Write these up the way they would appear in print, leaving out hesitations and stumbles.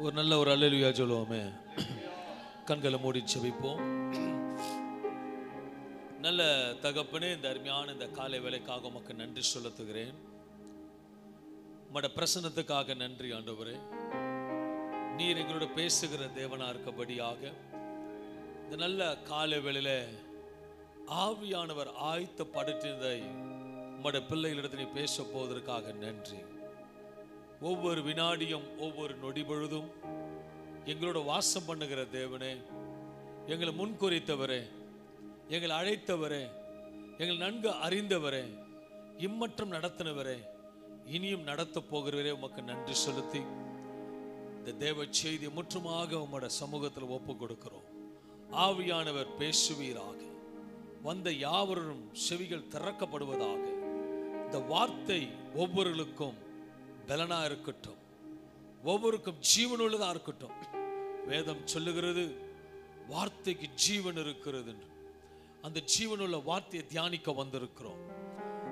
ஒரு நல்ல ஒரு அல்லேலூயா சொல்லுவோமே. கண்களை மூடி செபிப்போம். நல்ல தகப்பனே, இந்த அருமையான இந்த காலை வேளைக்காக உமக்கு நன்றி செலுத்துகிறேன். உம்முடைய பிரசன்னத்துக்காக நன்றி ஆண்டவரே. நீர் எங்களோட பேசுகிற தேவனா இருக்கபடியாக இந்த நல்ல காலை வேளையில ஆவியானவர் ஆயத்தப்படுத்தியதை உம்முடைய பிள்ளைகளிடத்தில் நீ பேச போவதற்காக நன்றி. ஒவ்வொரு வினாடியும் ஒவ்வொரு நொடி பொழுதும் எங்களோட வாசம் பண்ணுகிற தேவனே, எங்களை முன்குறித்தவரே, எங்களை அழைத்தவரே, எங்களை நன்கு அறிந்தவரே, இம்மற்றும் நடத்தினவரே, இனியும் நடத்த போகிறவரே, உமக்கு நன்றி செலுத்தி இந்த தேவ செய்தி முற்றுமாக உம்முடைய சமூகத்தில் ஒப்பு கொடுக்கிறோம். ஆவியானவர் பேசுவீராக. வந்த யாவரும் செவிகள் திறக்கப்படுவதாக. இந்த வார்த்தை ஒவ்வொருவருக்கும் பலனா இருக்கட்டும், ஒவ்வொருக்கும் ஜீவனுள்ளதா இருக்கட்டும். வேதம் சொல்லுகிறது வார்த்தைக்கு ஜீவன் இருக்கிறது என்று. அந்த ஜீவனுள்ள வார்த்தையை தியானிக்க வந்திருக்கிறோம்.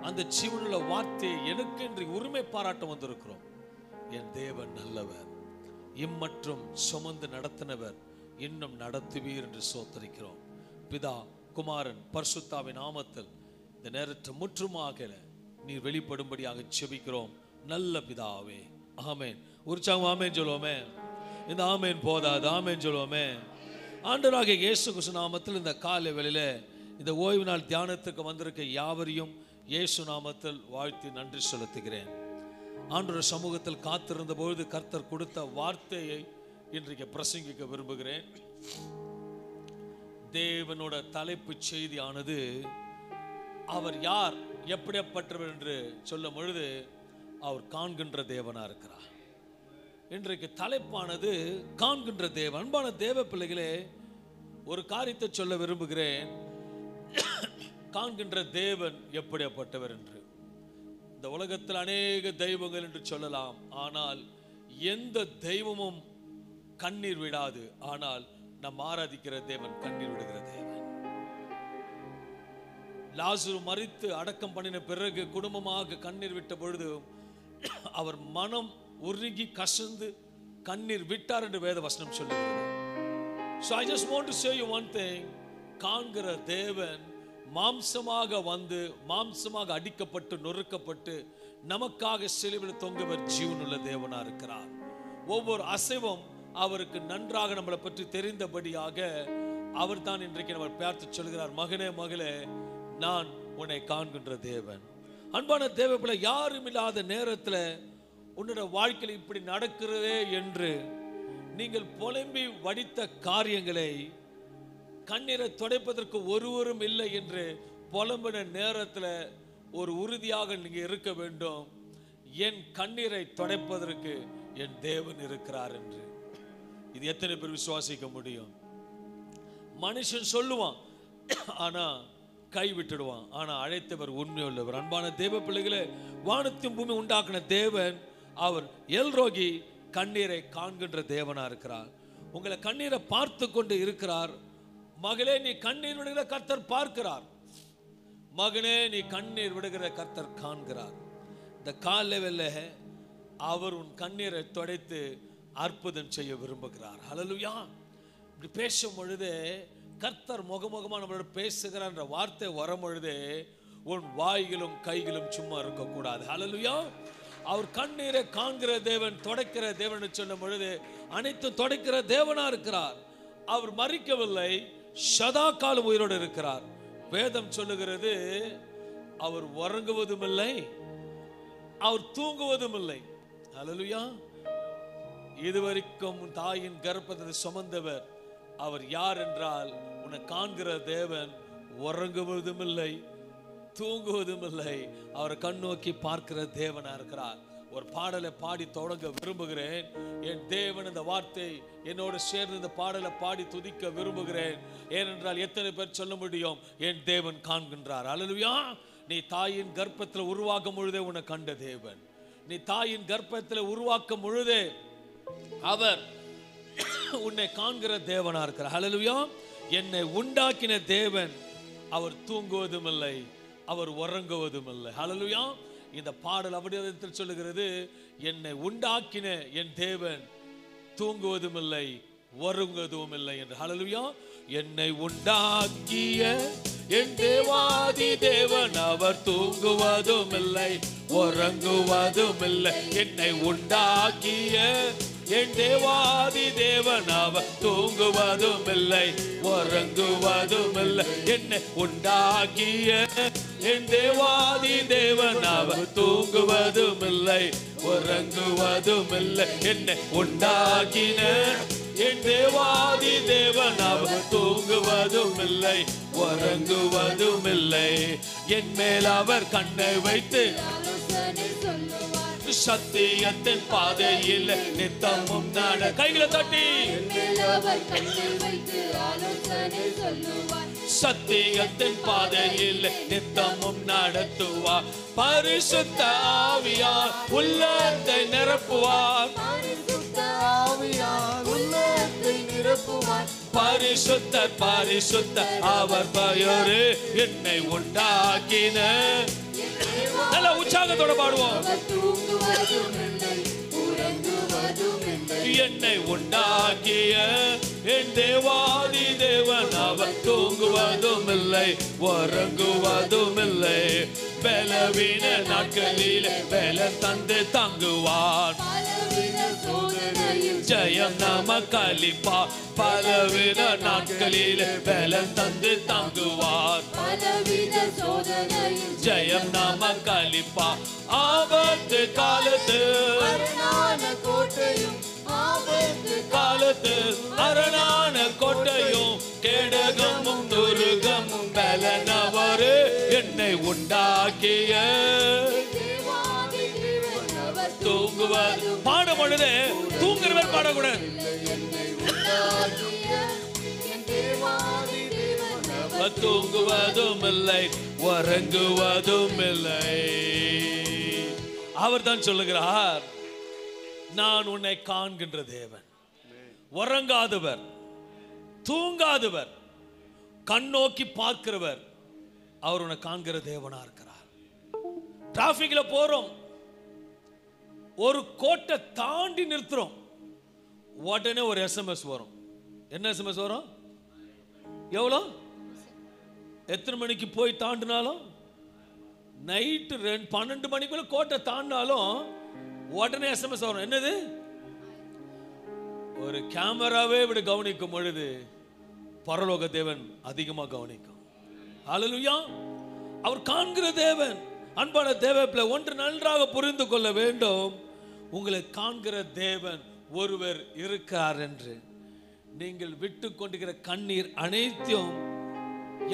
அந்த ஜீவனுள்ள வார்த்தையை எனக்கு என்று உரிமை பாராட்ட வந்திருக்கிறோம். என் தேவன் நல்லவர், இம்மற்றும் சுமந்து நடத்தினவர், இன்னும் நடத்துவீர் என்று சோத்தரிக்கிறோம். பிதா, குமாரன், பரிசுத்தாவின் நாமத்தில் இந்த நேரத்தை முற்றுமாக நீர் வெளிப்படும்படியாக செபிக்கிறோம். நல்ல பிதாவே, ஆமேன். உற்சாகம் ஆமேன் சொல்லுவோமே. இந்த ஆமேன் போதாது, ஆமேன் சொல்லுவோமே. ஆண்டவராகிய இயேசு கிறிஸ்து நாமத்தில் இந்த காலை வேளையில இந்த ஓய்வு நாள் தியானத்துக்கு வந்திருக்க யாவரையும் இயேசு நாமத்தில் வாழ்த்தி நன்றி செலுத்துகிறேன். ஆண்டவர் சமூகத்தில் காத்திருந்த பொழுது கர்த்தர் கொடுத்த வார்த்தையை இன்றைக்கு பிரசங்கிக்க விரும்புகிறேன். தேவனோட தலைப்பு செய்தியானது அவர் யார், எப்படிப்பட்டவர் என்று சொல்லும் பொழுது அவர் காண்கின்ற தேவனா இருக்கிறார். இன்றைக்கு தலைப்பானது காண்கின்ற தேவன். அன்பான தேவ பிள்ளைகளே, ஒரு காரியத்தை சொல்ல விரும்புகிறேன். காண்கின்ற தேவன் எப்படிப்பட்டவர் என்று. இந்த உலகத்தில் அநேக தெய்வங்கள் என்று சொல்லலாம், ஆனால் எந்த தெய்வமும் கண்ணீர் விடாது. ஆனால் நம் ஆராதிக்கிற தேவன் கண்ணீர் விடுகிற தேவன். லாசரு மரித்து அடக்கம் பண்ணின பிறகு குடும்பமாக கண்ணீர் விட்ட பொழுது அவர் மனம் உருகி கசந்து கண்ணீர் விட்டார் என்று வேத வசனம் சொல்லுகிறது. So I just want to say you one thing. காண்கிற தேவன் மாம்சமாக வந்து மாம்சமாக அடிக்கப்பட்டு நொறுக்கப்பட்டு நமக்காக சிலுவையில் தொங்குவர் ஜீவனுள்ள தேவனா இருக்கிறார். ஒவ்வொரு அசைவும் அவருக்கு நன்றாக நம்மளை பற்றி தெரிந்தபடியாக அவர் தான் இன்றைக்கு நம்ம பார்த்து சொல்கிறார், மகனே மகளே, நான் உன்னை காண்கின்ற தேவன். அன்பான தேவ பிள்ளை, யாரும் இல்லாத நேரத்தில் உன்னோட வாழ்க்கையில் இப்படி நடக்கிறதே என்று நீங்கள் புலம்பி வடித்த காரியங்களை கண்ணீரை துடைப்பதற்கு ஒருவரும் இல்லை என்று புலம்பின நேரத்தில் ஒரு உறுதியாக நீங்க இருக்க வேண்டும். என் கண்ணீரை துடைப்பதற்கு என் தேவன் இருக்கிறார் என்று. இது எத்தனை பேர் விசுவாசிக்க முடியும்? மனுஷன் சொல்லுவான், ஆனா கை விட்டுடுவான். ஆனா அழைத்தவர் உண்மையுள்ளவர். அன்பான தேவ பிள்ளைகளே, வானத்தையும் பூமி உண்டாக்கின தேவன் அவர் எல்ரோகி, கண்ணீரை காண்கின்ற தேவனா இருக்கிறார். உங்களை கண்ணீரை பார்த்து கொண்டு இருக்கிறார். மகளே, நீ கண்ணீர் விடுகிற கர்த்தர் பார்க்கிறார். மகனே, நீ கண்ணீர் விடுகிற கர்த்தர் காண்கிறார். இந்த காலையில அவர் உன் கண்ணீரை துடைத்து அற்புதம் செய்ய விரும்புகிறார். ஹல்லேலூயா. இப்படி பேசும் பொழுது கர்த்தர் முகமுகமா நம்மளோட பேசுகிறார் என்ற வார்த்தை வரும் பொழுது உன் வாய்களும் கைகளும் சும்மா இருக்கக்கூடாது. ஹல்லேலூயா. அவர் கண்ணீரை காண்கிற தேவன், துடைக்கிற தேவன் சொல்லும் பொழுது அனைத்தும் துடைக்கிற தேவனா இருக்கிறார். அவர் மரிக்கவில்லை, சதா காலம் உயிரோடு இருக்கிறார். வேதம் சொல்லுகிறது அவர் உறங்குவதும் இல்லை, அவர் தூங்குவதும் இல்லை. ஹல்லேலூயா. இதுவரைக்கும் தாயின் கர்ப்பத்தை சுமந்தவர் அவர் யார் என்றால், உன்னை காண்கிற தேவன் உறங்குவதும் இல்லை, தூங்குவதும் இல்லை, அவரை கண்ணோக்கி பார்க்கிற தேவனா இருக்கிறார். ஒரு பாடலை பாடி தொடங்க விரும்புகிறேன். என் தேவன் இந்த வார்த்தை என்னோடு சேர்ந்து இந்த பாடலை பாடி துதிக்க விரும்புகிறேன். ஏனென்றால் எத்தனை பேர் சொல்ல முடியும், என் தேவன் காண்கின்றார். அல்லேலூயா. நீ தாயின் கர்ப்பத்தில் உருவாக்கும் பொழுதே உன்னை கண்ட தேவன். நீ தாயின் கர்ப்பத்தில் உருவாக்கும் பொழுதே அவர் உன்னை காண்கிற தேவனா இருக்கிறார். ஹல்லேலூயா. என்னை உண்டாக்கின தேவன் அவர் தூங்குவதும் இல்லை, அவர் உறங்குவதும் இல்லை. ஹல்லேலூயா. இந்த பாடல் அப்படியே சொல்லுகிறது, என்னை உண்டாக்கின என் தேவன் தூங்குவதும் இல்லை வருங்குவதும் இல்லை என்று. ஹல்லேலூயா. என்னை உண்டாக்கிய என் தேவாதி தேவன் அவர் தூங்குவதும் இல்லை உறங்குவதும் இல்லை. என்னை உண்டாக்கிய என் தேவாதி தேவன் அவர் தூங்குவதும் இல்லை உறங்குவதும் இல்லை. என்னை உண்டாக்கிய என் தேவாதி தேவன் அவர் தூங்குவதும் இல்லை உறங்குவதும் இல்லை. என்னை உண்டாக்கின என் தேவாதி தேவன் அவர் தூங்குவதும் இல்லை உறங்குவதும் இல்லை. என் மேல் அவர் கண்ணை வைத்து சத்தியத்தின் பாதையில் நித்தமும் நட. கைகளை தட்டி சத்தியத்தின் பாதையில் நித்தமும் நடத்துவார். பரிசுத்த ஆவியார் உள்ளத்தை நிரப்புவார். பரிசுத்தர் பரிசுத்தர் அவர் பெயரே. என்னை உண்டாக்கின நல்ல உற்சாகத்தோட பாடுவோம். என்னை உண்டாக்கிய என் தேவாதி தேவன் அவர் தூங்குவதும் இல்லை உறங்குவதும் இல்லை. பலவீன நாட்களில் பலம் தந்து தாங்குவார். ஜெயம் நமக்கு அளிப்பார். பலவித நாட்களில் பலம் தந்து தாங்குவார். ஜெயம் நமக்கு அளிப்பார். ஆபத்து காலத்து காலத்து அரணான கோட்டையும் கேடகமும் துருகமும் பலனவரே. என்னை உண்டாக்கிய தூங்குவது பாட பொழுது தூங்குறவர் பாடக்கூடாது. தூங்குவதும் இல்லை உறங்குவதும் இல்லை. அவர் தான் சொல்லுகிறார், நான் உன்னை காண்கின்ற தேவன், உறங்காதவர், தூங்காதவர், கண்ணோக்கி பார்க்கிறவர். அவர் உன்னை காண்கிற தேவனா இருக்கிறார். டிராபிக்ல போறோம், ஒரு கோட்டை தாண்டி நிறுத்துறோம், உடனே ஒரு SMS வரும். என்ன SMS வரும்? எவ்வளோ? எத்தனை மணிக்கு போய் தாண்டினாலும், நைட்டு 12 மணிக்குள்ள கோட்டை தாண்டினாலும் உடனே SMS வரும். என்னது? ஒரு கேமராவே இப்படி கவனிக்கும் பொழுது பரலோக தேவன் அதிகமாக கவனிக்கும். ஹல்லேலூயா. அவர் காண்கிற தேவன். அன்பான தேவப்பிள்ளை, ஒன்று நன்றாக புரிந்து கொள்ள வேண்டும். உங்களை காண்கிற தேவன் ஒருவர் இருக்கிறார் என்று. நீங்கள் விட்டு கொண்டிருக்கிற கண்ணீர் அனைத்தும்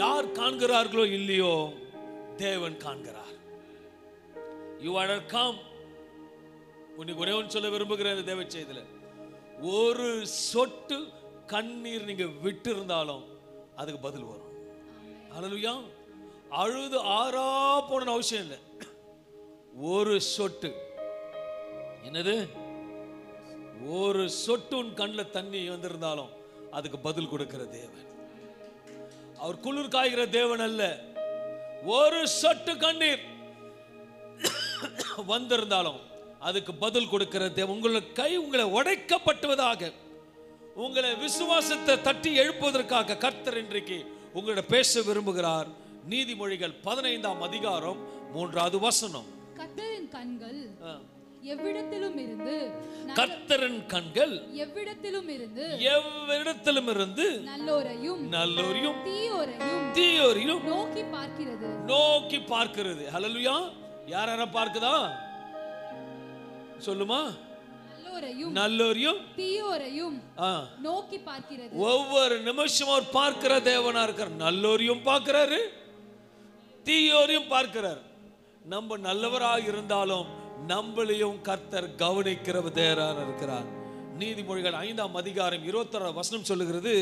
யார் காண்கிறார்களோ இல்லையோ தேவன் காண்கிறார். You are come. உனக்கு ஒரே ஒன்று சொல்ல விரும்புகிறேன். இந்த தேவ செய்தியில ஒரு சொட்டு கண்ணீர் நீங்க விட்டு இருந்தாலும் அதுக்கு பதில் வரும். ஹல்லேலூயா. அழுது ஆறா போன அவசியம் இல்லை. ஒரு சொட்டு, என்னது, ஒரு சொட்டு உன் கண்ணில் தண்ணி வந்திருந்தாலும் அதுக்கு பதில் கொடுக்கிற தேவன். அவர் குளிர் காய்கிற தேவன் அல்ல. ஒரு சொட்டு கண்ணீர் வந்திருந்தாலும் அதுக்கு பதில் கொடுக்கிற தேவன். உங்களை உடைக்கப்பட்டுவதாக, உங்களை விசுவாசத்தை தட்டி எழுப்புவதற்காக கர்த்தர் இன்றைக்கு உங்களோட பேச விரும்புகிறார். நீதிமொழிகள் 15ஆம் அதிகாரம் 3வது வசனம். கர்த்தரின் கண்கள் எவ்விடத்திலும் இருந்து, கர்த்தரின் கண்கள் எவ்விடத்திலும் இருந்து நல்லோரையும் தீயோரையும் நோக்கி பார்க்கிறது. ஹல்லேலூயா. யார பார்க்குதா சொல்லுமா? நல்லோரையும் தீயோரையும் நோக்கி பார்க்கிறது. ஒவ்வொரு நிமிஷமும் அவர் பார்க்கிற தேவனா இருக்கிறார். நல்லோரையும் பார்க்கிறாரு, தீயோரையும் பார்க்கிறார். நம்ம நல்லவராக இருந்தாலும் நம்மளையும் கர்த்தர் கவனிக்கிற தேவனாக இருக்கிறார். நீதிமொழிகள் 5ஆம் அதிகாரம் 26ஆம் வசனம் சொல்லுகிறது,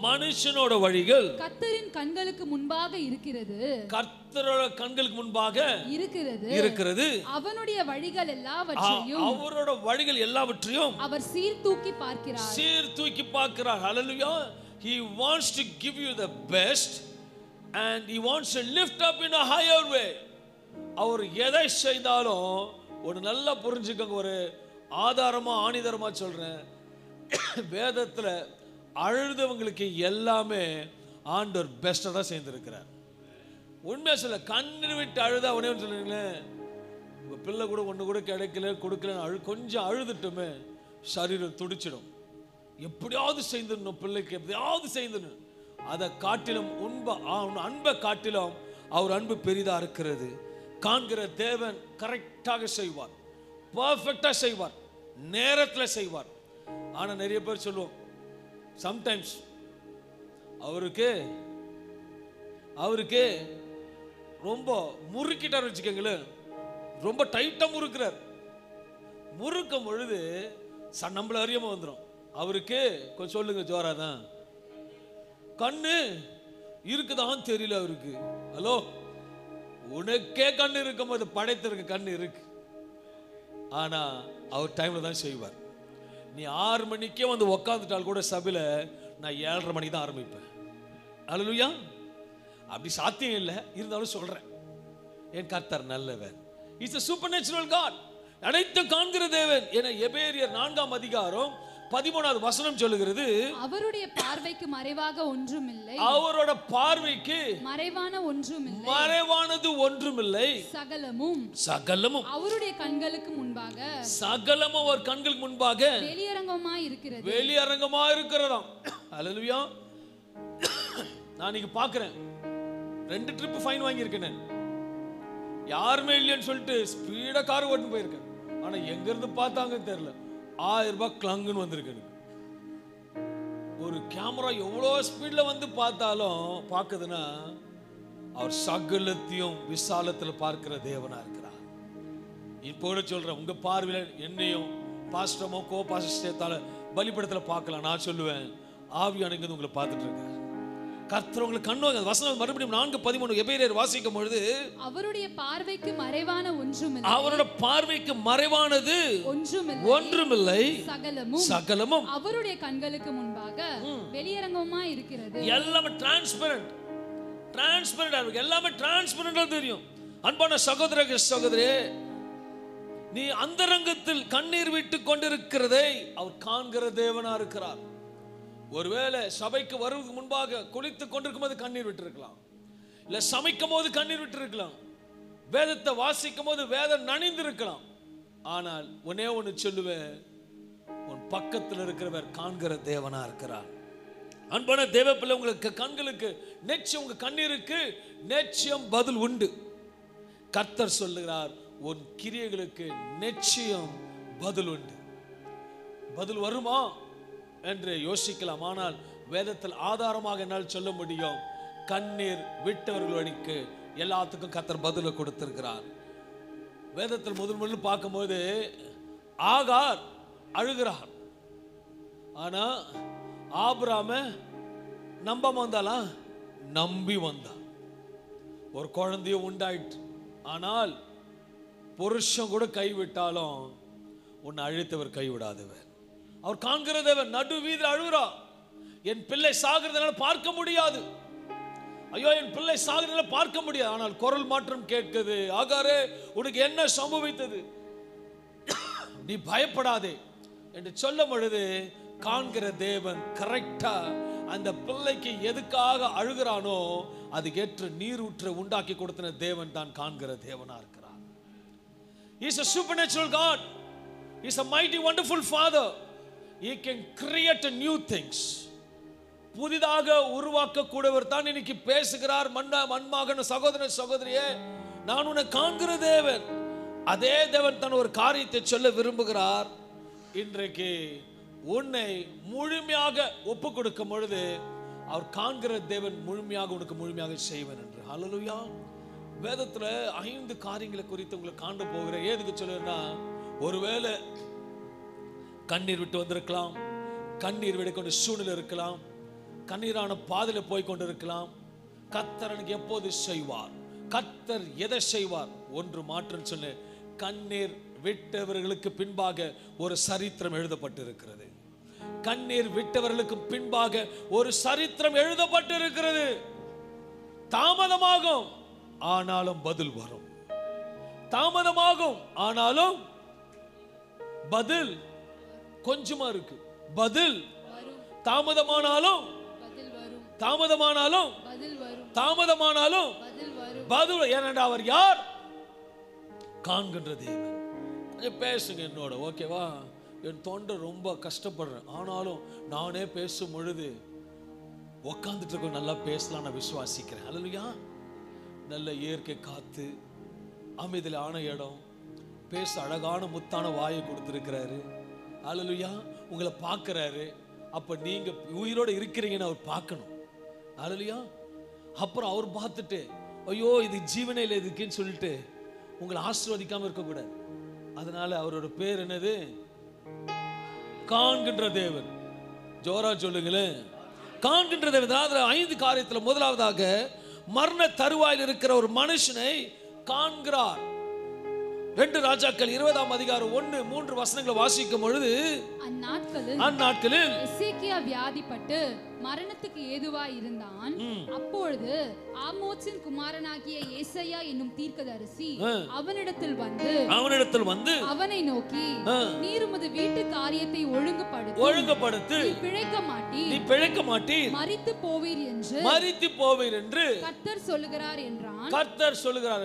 மனுஷனோட வழிகள் கர்த்தரின் கண்களுக்கு முன்பாக இருக்கிறது. கர்த்தரோட கண்களுக்கு முன்பாக இருக்கிறது. அவனுடைய வழிகள் எல்லாவற்றையும் அவர் சீர்தூக்கி பார்க்கிறார். ஹல்லேலூயா. He wants to give you the best and he wants to lift up in a higher way. அவர் எதை செய்தாலும் ஒரு நல்லா புரிஞ்சுக்கங்க, ஒரு ஆதாரமா ஆணிதரமா சொல்றேன், வேதத்துல அழுதவங்களுக்கு எல்லாமே ஆண்டவர் பெஸ்டா தான் சேர்ந்திருக்கிறார். உண்மையா சொல்ல, கண்ணீர் விட்டு அழுத அவனே சொல்லுங்களேன், உங்க பிள்ளை கூட ஒண்ணு கூட கிடைக்கல கொடுக்கல கொஞ்சம் அழுதுட்டுமே சரீரம் துடிச்சிடும். எப்படியாவது செய்திடணும், பிள்ளைக்கு எப்படியாவது செய்திடணும். அதை காட்டிலும் அன்பை காட்டிலும் அவர் அன்பு பெரிதா இருக்கிறது. காண்கிற தேவன் கரெக்டாக செய்வார், பர்ஃபெக்டா செய்வார், நேரத்தில் செய்வார். ஆனா நிறைய பேர் சொல்லுவோம், சம்டைம்ஸ் அவருக்கு ரொம்ப முறுக்கிட்டார் வச்சுக்கோங்களேன், ரொம்ப டைட்டா முறுக்கிறார். முறுக்கும் பொழுது நம்மள அறியாம வந்துடும். அவருக்கு கொஞ்சம் சொல்லுங்க ஜோராதான், கண்ணு இருக்குதான் தெரியல அவருக்கு. ஹலோ, உனக்கே கண்ணு இருக்கும் போது படைத்திருக்க கண்ணு இருக்கு. ஆனா அவர் டைம்ல தான் செய்வார். நீ 6 மணிக்கே வந்து உக்காந்துட்டால் கூட சபையில நான் 7:30 மணிக்கு தான் ஆரம்பிப்பேன். அல்லேலூயா. அப்படி சாத்தியம் இல்லை, இருந்தாலும் சொல்றேன், என் கர்த்தர் நல்லவன். Is a supernatural God. அனைத்தும் காண்கிற தேவன் என எபேரியர் 4ஆம் அதிகாரம் 13வது வசனம் சொல்லுகிறது, அவருடைய பார்வைக்கு மறைவாக ஒன்றுமில்லை, அவரோட பார்வைக்கு மறைவான ஒன்றுமில்லை, மறைவானது ஒன்றுமில்லை, சகலமும் அவருடைய கண்களுக்கு முன்பாக, சகலமும் அவர் கண்களுக்கு முன்பாக வெளியரங்கமாய் இருக்கிறது, வெளியரங்கமாய் இருக்கிறதாம். அல்லேலூயா. நான் இங்க பார்க்கிறேன், 2 ட்ரிப் ஃபைன் வாங்கி இருக்கேன். யாருமே இல்லைன்னு சொல்லிட்டு ஸ்பீடா கார் ஓட்டு போயிருக்கேன். ஆனா எங்க இருந்து பார்த்தாங்கன்னு தெரியல, 1000 ரூபாய் கிளங்குன்னு வந்திருக்கு. ஒரு கேமரா எவ்வளோ ஸ்பீட்ல வந்து பார்த்தாலும் பார்க்குதுன்னா அவர் சகலத்தையும் விசாலத்தில் பார்க்கிற தேவனா இருக்கிறார். இப்போ சொல்றேன், உங்க பார்வையில் என்னையும் பாஸ்டமோ கோ பாஸ்டத்தால பலிபடத்துல பார்க்கலாம். நான் சொல்லுவேன், ஆவியானவர் உங்களை பார்த்துட்டு இருக்கார். கர்த்தர் உங்களுக்கு கண்ணு வசனம் மறுபடியும் 4:13 எபிரேயர் வாசிக்கும் பொழுது, அவருடைய பார்வைக்கு மறைவான ஒன்றுமில்லை, அவருடைய பார்வைக்கு மறைவானது ஒன்றுமில்லை, சகலமும் அவருடைய கண்களுக்கு முன்பாக வெளியரங்கமாய் இருக்கிறது. எல்லாமே டிரான்ஸ்பரண்ட், எல்லாமே டிரான்ஸ்பரண்டா தெரியும். அன்பான சகோதரரே, நீ அந்தரங்கத்தில் கண்ணீர் விட்டு கொண்டிருக்கிறதை அவர் காண்கிற தேவனா இருக்கிறார். ஒருவேளை சபைக்கு வருவதற்கு முன்பாக குளித்துக் கொண்டிருக்கும் போது கண்ணீர் விட்டு இருக்கலாம், இல்ல சமைக்கும் போது கண்ணீர் விட்டு இருக்கலாம், வேதத்தை வாசிக்கும் போது வேதம் நனைந்து இருக்கலாம். ஆனால் ஒன்னே ஒன்னு சொல்லுவேன், உன் பக்கத்தில் இருக்கிறவர் காண்கிற தேவனா இருக்கிறார். அன்பான தேவ பிள்ளை, உங்களுக்கு கண்களுக்கு நிச்சயம், உங்க கண்ணீருக்கு நிச்சயம் பதில் உண்டு. கர்த்தர் சொல்லுகிறார், உன் கிரியைகளுக்கு நிச்சயம் பதில் உண்டு. பதில் வருமா என்று யோசிக்கலாம். ஆனால் வேதத்தில் ஆதாரமாக என்னால் சொல்ல முடியும், கண்ணீர் விட்டவர்களுக்கு எல்லாத்துக்கும் கர்த்தர் பதில கொடுத்திருக்கிறார். வேதத்தில் முதல் பார்க்கும்போது ஆகார் அழுகிறார். ஆனா ஆபிரகாம நம்பாம வந்தாளா? நம்பி வந்தான். ஒரு குழந்தையும் உண்டாயிற்று. ஆனால் புருஷன் கூட கைவிட்டாலும் உன்னை அழித்தவர் கைவிடாதவர். அவர் காண்கிற தேவன். நடு வீதியில் அழுகிறா, என் பிள்ளை சாகிறதுனால பார்க்க முடியாது, ஐயோ என் பிள்ளை சாகிறதுனால பார்க்க முடியாது. ஆனால் குரல் மாற்றம் கேட்குது, ஆகாரே உனக்கு என்ன சம்பவித்தது, நீ பயப்படாதே என்று சொல்லும் பொழுது காண்கிற தேவன் கரெக்டா அந்த பிள்ளைக்கு எதுக்காக அழுகிறானோ அதுக்கேற்ற நீரூற்றை உண்டாக்கி கொடுத்த தேவன் தான் காண்கிற தேவனா இருக்கிறார். He is a supernatural God. He is a mighty wonderful Father. He can create new things. புதிதாக உருவாக்க கூடவர் தான் இன்னைக்கு பேசுகிறார். மன்மகன் சகோதர சகோதரியே, நான் உன்னை காண்கிற தேவன். அதே தேவன் தான் ஒரு காரியத்தை சொல்ல விரும்புகிறார். இன்றைக்கு உன்னை முழுமையாக ஒப்பு கொடுக்கும் பொழுது அவர் காண்கிற தேவன் முழுமையாக உனக்கு முழுமையாக செய்வேன் என்று. ஹல்லேலூயா. வேதத்துல 5 காரியங்களை குறித்து உங்களுக்கு காண்ட போகிறேன். ஏதுக்கு சொல்லுன்னா, ஒருவேளை கண்ணீர் விட்டு வந்திருக்கலாம், கண்ணீர் விடக்கொண்டு சூழ்நிலை இருக்கலாம், கண்ணீரான பாதையில போய் கொண்டு இருக்கலாம். கர்த்தர் எனக்கு எப்போது செய்வார், கர்த்தர் எதை செய்வார்? ஒன்று மாற்றம் சொல்லு, கண்ணீர் விட்டவர்களுக்கு பின்பாக ஒரு சரித்திரம் எழுதப்பட்டிருக்கிறது. கண்ணீர் விட்டவர்களுக்கு பின்பாக ஒரு சரித்திரம் எழுதப்பட்டிருக்கிறது. தாமதமாகும், ஆனாலும் பதில் வரும். தாமதமாகும், ஆனாலும் பதில் கொஞ்சமா இருக்கு. பதில் வரும். தாமதமானாலும் பதில் வரும். தாமதமானாலும் பதில் வரும். தாமதமானாலும் பதில் வரும். பதில். ஏனென்றால் அவர் யார்? காண்கின்ற தேவன். கொஞ்சம் பேசுங்க என்னோட, ஓகேவா? என் தொண்டை ரொம்ப கஷ்டப்படுறேன், ஆனாலும் நானே பேசும் பொழுது உக்காந்துட்டு இருக்க நல்லா பேசலாம் நான் விசுவாசிக்கிறேன். அல்லேலூயா. நல்ல இயற்கை காத்து, அமைதியிலான இடம், பேச அழகான முத்தான வாயை கொடுத்துருக்கிறாரு. அல்லேலூயா. உங்களை பார்க்குறாரு. அப்போ நீங்க உயிரோட இருக்கிறீங்கன்னு அவர் பார்க்கணும். அல்லேலூயா. அப்புறம் அவர் பார்த்துட்டு ஐயோ இது ஜீவனே இல்லை இதுக்குன்னு சொல்லிட்டு உங்களை ஆசீர்வதிக்காம இருக்கக்கூடாது. அதனால அவரோட பேர் என்னது? காண்கின்ற தேவன். ஜோரா சொல்லுங்களேன், காண்கின்ற தேவன். அதாவது 5 காரியத்தில் முதலாவதாக மரண தருவாயில் இருக்கிற ஒரு மனுஷனை காண்கிறார். 2 ராஜாக்கள் 20ஆம் அதிகாரம் 1-3 வசனங்களை வாசிக்கும் பொழுது, அந்நாட்களில் எசேக்கியா வியாதிப்பட்டு மரணத்துக்கு ஏதுவாய் இருந்தான். அப்பொழுது ஆமோத்சின் குமாரனாகிய ஏசாயா என்னும் தீர்க்கதரிசி அவனிடத்தில் வந்து அவனை நோக்கி, நீர் உமது வீட்டு காரியத்தை ஒழுங்குபடுத்து நீ பிழைக்க மாட்டீர் மரித்து போவீர் என்று கர்த்தர் சொல்லுகிறார்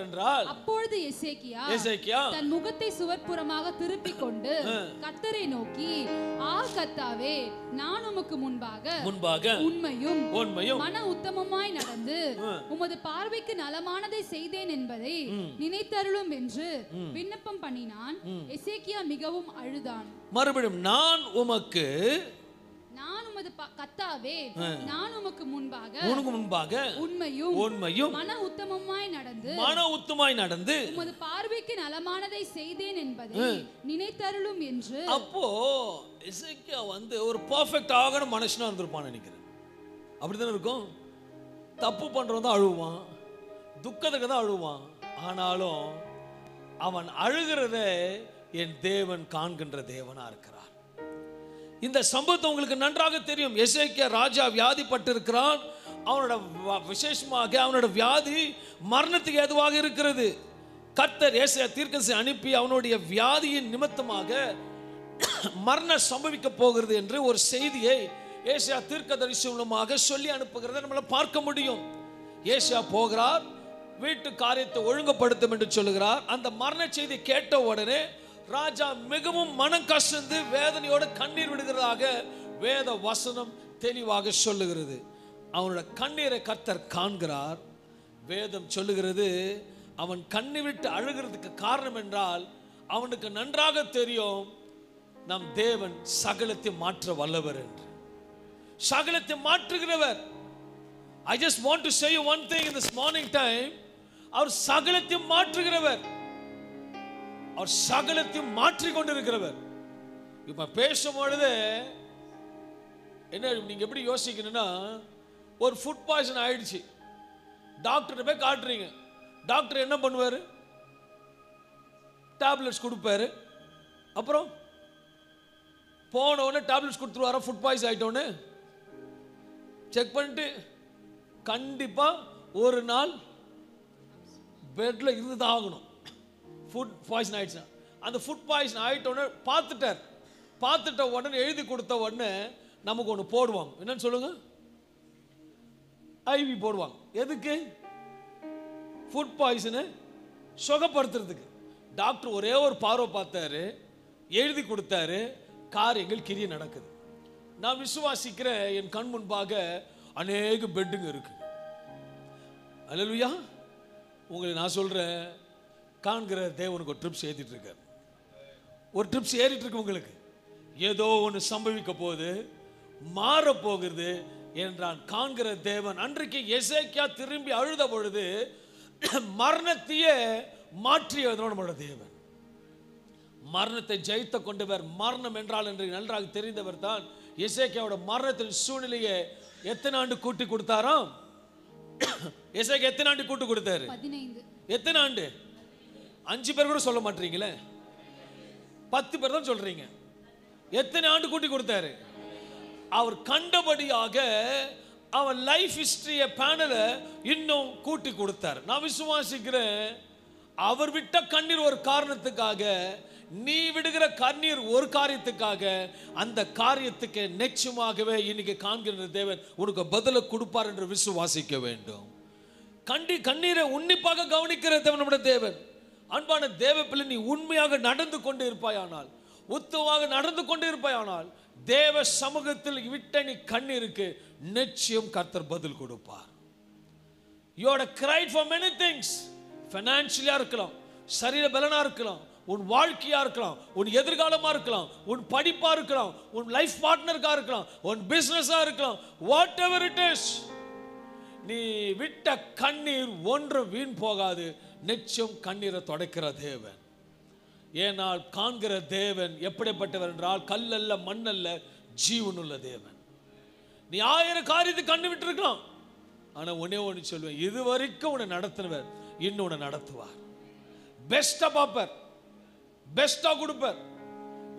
என்றான். அப்பொழுது எசேக்கியா தன் முகத்தை சுவர்ப்புறமாக திருப்பிக் கொண்டு கர்த்தரை நோக்கி, கர்த்தாவே, நான் உமக்கு முன்பாக உண்மையும் மன உத்தமமாய் நடந்து உமது பார்வைக்கு நலமானதை செய்தேன் என்பதை நினைத்தருளும் என்று விண்ணப்பம் பண்ணினான். எசேக்கியா மிகவும் அழுதான். மறுபடியும் நான் உமது கர்த்தாவே, நான் உமக்கு முன்பாக உண்மையும் மன உத்தமமாய் நடந்து உமது பார்வைக்கு நலமானதை செய்தேன் என்பதை நினைத்தருளும் என்று. அப்போ எசேக்கியா ஒரு பெர்ஃபெக்ட் ஆகன மனுஷனா இருந்திருப்பான்னு நினைக்கிறேன். அப்படித்தானே இருக்கும். தப்பு பண்றவன் தான் அழுவான், துக்கத்துக்கு தான் அழுவான். ஆனாலும் அவன் அழுகிறதே என் தேவன் காண்கின்ற தேவனா இருக்கிறார். இந்த சம்பவத்தை உங்களுக்கு நன்றாக தெரியும். எசேக்கியா ராஜா வியாதிப்பட்டு இருக்கிறான். அவனோட விசேஷமாக அவனோட வியாதி மரணத்துக்கு ஏதுவாக இருக்கிறது. கர்த்தர் ஏசாயா தீர்க்கதரிசி அனுப்பி அவனுடைய வியாதியின் நிமித்தமாக மரணம் சம்பவிக்க போகிறது என்று ஒரு செய்தியை ஏசாயா தீர்க்கதரிசி மூலமாக சொல்லி அனுப்புகிறதை நம்மள பார்க்க முடியும். ஏசாயா போகிறார், வீட்டு காரியத்தை ஒழுங்குபடுத்தும் என்று சொல்லுகிறார். அந்த மரண செய்தி கேட்ட உடனே ராஜா மிகவும் மனம் கசந்து வேதனையோடு கண்ணீர் விடுகிறதாக வேத வசனம் தெளிவாக சொல்லுகிறது. அவனோட கண்ணீரை கர்த்தர் காண்கிறார். வேதம் சொல்லுகிறது, அவன் கண்ணீர் விட்டு அழுகிறதுக்கு காரணம் என்றால் அவனுக்கு நன்றாக தெரியும் நம் தேவன் சகலத்தை மாற்ற வல்லவர் என்று. சகலத்தை மாற்றுகிறவர். I just want to say you one thing in this morning time. அவர் சகலத்தை மாற்றுகிறவர். அவர் சகலத்தை மாற்றிக் கொண்டிருக்கிறவர். இப்ப பேசும்பொழுது என்ன நீங்க எப்படி யோசிக்கணும்னா, ஒரு ஃபுட் பாய்சன் ஆயிடுச்சு, டாக்டர் போய் காட்டுறீங்க. டாக்டர் என்ன பண்ணுவாரு? டேப்லெட்ஸ் கொடுப்பாரு. அப்புறம் போன உடனே டேப்லெட்ஸ் கொடுத்துருவாரா? ஃபுட் பாய்சன் ஆயிட்டோன்னு செக் பண்ணிட்டு கண்டிப்பா ஒரு நாள் பெட்ல இருந்துதான் ஆகணும். ஃபுட் பாய்சன் ஆயிடுச்சு. அந்த ஃபுட் பாய்சன் ஆயிட்டோன்னு பார்த்துட்ட உடனே எழுதி கொடுத்த உடனே நமக்கு ஒன்று போடுவாங்க. என்னன்னு சொல்லுங்க? ஐவி போடுவாங்க. எதுக்கு? ஃபுட் பாய்சனை சுகப்படுத்துறதுக்கு. டாக்டர் ஒரே ஒரு பார்வை பார்த்தாரு, எழுதி கொடுத்தாரு, காரியங்கள் கிரிய நடக்குது. நான் விசுவாசிக்கிறேன், என் கண் முன்பாக அநேக பெட்டுங்க இருக்கு. அல்லேலூயா. உங்களை நான் சொல்றேன், காண்கிற தேவனுக்கு ஒரு ட்ரிப்ஸ் ஏற்றிட்டு இருக்கார். ஒரு ட்ரிப்ஸ் ஏறிட்டு இருக்கு. உங்களுக்கு ஏதோ ஒன்று சம்பவிக்க போகுது, மாற போகிறது என்றான் காண்கிற தேவன். அன்றைக்கு எசேக்கியா திரும்பி அழுத பொழுது மரணத்தையே மாற்றியவர் நம்மளோட தேவன். மரணத்தை ஜெயித்த கொண்டவர். மரணம் என்றால் என்று நன்றாக தெரிந்தவர் தான். எசேக்கியாவோட மரணத்தின் சூழ்நிலையை எத்தனை ஆண்டு கூட்டி கொடுத்தாராம்? எசேக்கியா எத்தனை ஆண்டு கூட்டி கொடுத்தாரு? 15. எத்தனை ஆண்டு? 5 பேர் கூட சொல்ல மாட்டீங்களே, 10 பேர் தான் சொல்றீங்க. எத்தனை ஆண்டு கூட்டி கொடுத்தாரு? அவர் கண்டபடியாக அவன் லைஃப் ஹிஸ்டரிய பேனல இன்னும் கூட்டி கொடுத்தார். நான் விசுவாசிக்கிறேன், அவர் விட்ட கண்ணீர் ஒரு காரணத்துக்காக நீ விடுகிற கண்ணீர் ஒரு காரியத்துக்காக, அந்த காரியத்துக்கு நிச்சயமாகவே இன்னைக்கு காண்கிற தேவன் உனக்கு பதில கொடுப்பார் என்று விசுவாசிக்க வேண்டும். கண்ணீரை உன்னிப்பாக கவனிக்கிற தேவன் நம்முடைய தேவன். அன்பான தேவ பிள்ளை, நீ உண்மையாக நடந்து கொண்டு இருப்பாயானால், உத்தமமாக நடந்து கொண்டு இருப்பாயானால், தேவ சமூகத்தில் விட்ட நீ கண்ணீருக்கு நிச்சயம் கர்த்தர் பதில் கொடுப்பார். You have cried for many things. Financially இருக்கலாம், சரீர பலனா இருக்கலாம், உன் வாழ்க்கையா இருக்கலாம், உன் எதிர்காலமா இருக்கலாம், உன் படிப்பா இருக்கலாம், உன் லைஃப் பார்ட்னருக்கா இருக்கலாம், உன் பிசினஸா இருக்கலாம், வாட் எவர் இட் இஸ், நீ விட்ட கண்ணீர் ஒன்று வீண் போகாது. நிச்சயம் கண்ணீரை துடைக்கிற தேவன். ஏனால் காண்கிற தேவன் எப்படிப்பட்டவர் என்றால், கல்லல்ல மண்ணல்ல, ஜீவனுள்ள தேவன். நீ 1000 காரியத்தை கண்ணு விட்டு இருக்கலாம், ஆனா ஒன்னே ஒன்று சொல்லுவேன், இது வரைக்கும் உன்னை நடத்தினவர் இன்னும் உன்னை நடத்துவார். பெஸ்டா பார்ப்பார், பெஸ்டா கொடுப்பார்.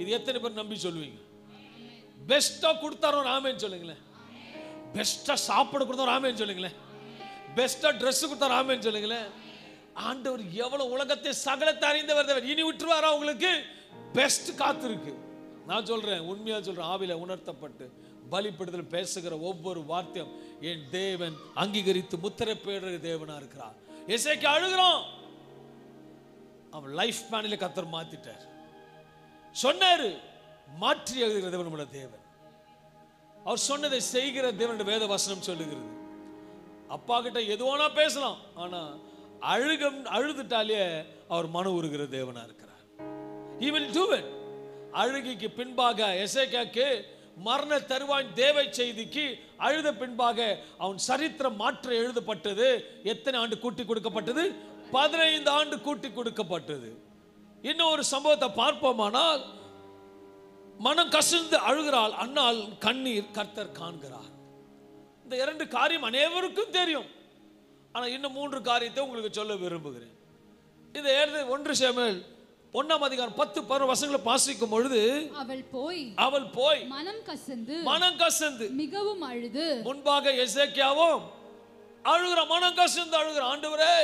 இது எத்தனை பேர் நம்பி சொல்லுவீங்க? பெஸ்டா கொடுத்தாரோ ஆமேன்னு சொல்லுங்களேன். பெஸ்டா சாப்பாடு கொடுத்தாரோ ஆமேன்னு சொல்லுங்களேன். பெஸ்டா ட்ரெஸ் கொடுத்தாரோ ஆமேன்னு சொல்லுங்களேன். ஆண்டவர் எவ்வளவு உலகத்தை சகலத்தை அறிந்தவர் தேவன். இனி விட்டுருவாரா? உங்களுக்கு பெஸ்ட் காத்து இருக்கு. நான் சொல்றேன், உண்மையா சொல்றேன், ஆவில உணர்த்தப்பட்டு பலிப்படுதல் பேசுகிற ஒவ்வொரு வார்த்தையும் என் தேவன் அங்கீகரித்து முத்திரை போடுற தேவனா இருக்கிறார். எசேக்கியா அழுகிறான், அவன் லைஃப் பிளானில கர்த்தர் மாத்திட்டார். சொன்னாரு, மாற்றி எழுதுகிற தேவன் நம்முடைய தேவன். அவர் சொன்னதை செய்கிற தேவன் வேத வசனம் சொல்லுகிறது. அப்பா கிட்ட எதுவானா பேசலாம், ஆனா அழுதுட்டாலே அவர் மன உருகிற தேவனா இருக்கிறார். He will do it. அழுகைக்கு பின்பாக எசேக்கியாக்கு மரண தருவாய் தேவை செய்திக்கு அழுத பின்பாக அவன் சரித்திரம் மாற்ற எழுதப்பட்டது. எத்தனை ஆண்டு கூட்டி கொடுக்கப்பட்டது? 15 ஆண்டு கூட்டி கொடுக்கப்பட்டது. இன்னும் ஒரு சம்பவத்தை பார்ப்போமானால், மனம் கசிந்து அழுகிறாள், அன்னால் கண்ணீர் கர்த்தர் காண்கிறார். இந்த 2 காரியம் அனைவருக்கும் தெரியும். ஆனா இன்னும் 3 காரியத்தை உங்களுக்கு சொல்ல விரும்புகிறேன். இந்த 1 சாமுவேல் 1ஆம் அதிகாரம் 10-11 வசனங்களை வாசிக்கும் பொழுது, அவள் போய் மனம் கசந்து மிகவும் அழுது முன்பாக எசேக்கியாவும் அழுகிற, மனம் கசந்து அழுகிற, ஆண்டவரே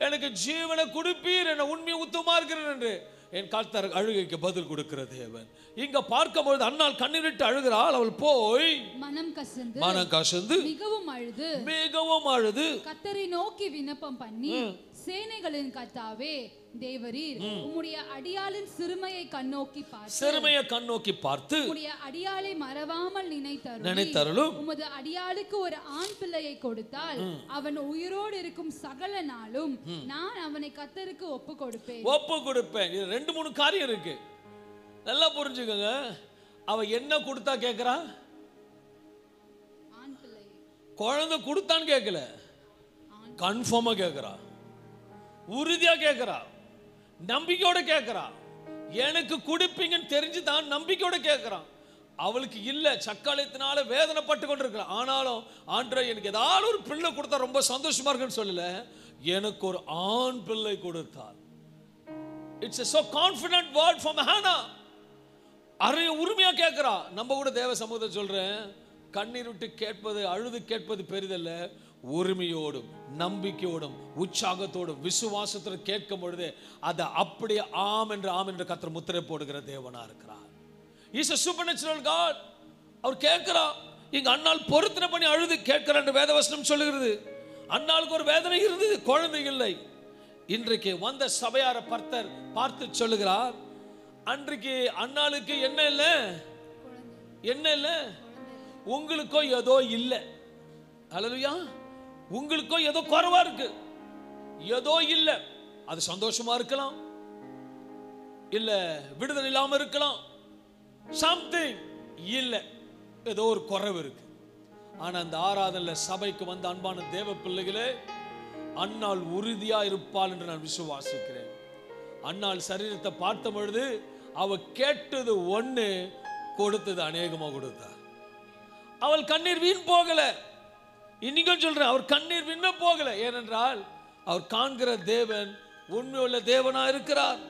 எனக்கு ஜீவனை கொடுப்பீர், என்ன உண்மை உத்தமா இருக்கிறேன் என்று என் கர்த்தர் அழுகைக்கு பதில் கொடுக்கிற தேவன். இங்க பார்க்கும்போது அன்னாள் கண்ணீரிட்டு அழுகிறாள். அவள் போய் மனம் கசந்து மிகவும் அழுது கர்த்தரை நோக்கி விண்ணப்பம் பண்ணி, சேனைகளின் கர்த்தாவே தேவரீர், உம்முடைய அடியாளின் சிறுமையை கண்ணோக்கி பார்த்து உம்முடைய அடியாளை மறவாமல் நினைத்தருளும். உமது அடியாளுக்கு ஒரு ஆண் பிள்ளையை கொடுத்தால் அவன் உயிரோடு இருக்கும் சகல நாளும் நான் அவனை கர்த்தருக்கு ஒப்பு கொடுப்பேன். இது 2-3 காரியம் இருக்கு, நல்லா புரிஞ்சுக்கோங்க. அவ என்ன கொடுத்தா கேக்குறா? ஆண் பிள்ளை. குழந்தை கொடுத்தான்னு கேட்கல, கன்ஃபார்மா கேட்கிறா, உறுதியா கேட்கிறா, நம்பிக்கையோட கேட்கிறா. எனக்கு கொடுப்பீங்கன்னு தெரிஞ்சு தான் நம்பிக்கையோட கேட்கிறான். அவளுக்கு இல்ல, சக்காலத்தினால வேதனைப்பட்டு கொண்டிருக்கிறான். ஆனாலும் ஆண்டவரே எனக்கு ஏதாவது ஒரு பிள்ளை கொடுத்தா ரொம்ப சந்தோஷமா இருக்குன்னு சொல்லல, எனக்கு ஒரு ஆண் பிள்ளை கொடுத்தார். It's a so confident word from Hannah. உரிமையா கேட்கிறா. நம்ம கூட தேவ சமூகத்தை சொல்றேன், கண்ணீர் விட்டு கேட்பது, அழுது கேட்பது பெரிதல்ல, உரிமையோடும் நம்பிக்கையோடும் உற்சாகத்தோடும் விசுவாசத்தோடு கேட்கும் பொழுது அதை அப்படியே ஆம் என்று கர்த்தர் முத்திரை போடுகிற தேவனா இருக்கிறார். He is a supernatural God. அவர் கேட்கிறா. இங்க அன்னாள் பொருத்தனை பண்ணி அழுது கேட்கிறார் என்று வேதவசனம் சொல்லுகிறது. அன்னாளுக்கு ஒரு வேதனை இருந்தது, குழந்தை இல்லை. இன்றைக்கு வந்த சபையார பார்த்து சொல்லுகிறார், அன்றைக்கு அன்னாளுக்கு என்ன இல்லை, உங்களுக்கோ ஏதோ இல்லை. அல்லேலூயா. உங்களுக்கோ ஏதோ குறைவா இருக்கு, ஏதோ இல்லை. அது சந்தோஷமா இருக்கலாம், இல்ல விடுதலை இல்லாம இருக்கலாம், சம்திங் இல்லை, ஏதோ ஒரு குறைவு இருக்கு. ஆனா அந்த ஆராதனையில சபைக்கு வந்த அன்பான தேவ பிள்ளைகளே, அன்னாள் உறுதியா இருப்பாள் என்று நான் விசுவாசிக்கிறேன். அன்னாள் சரீரத்தை பார்த்த பொழுது அவ கேட்டது ஒண்ணு, கொடுத்தது அநேகமா கொடுத்தார். அவள் கண்ணீர் வீண் போகல. இன்னைக்கும் சொல்றேன், அவர் கண்ணீர் வீண் போகல. ஏனென்றால் அவர் காண்கிற தேவன் உண்மையுள்ள தேவனா இருக்கிறார்.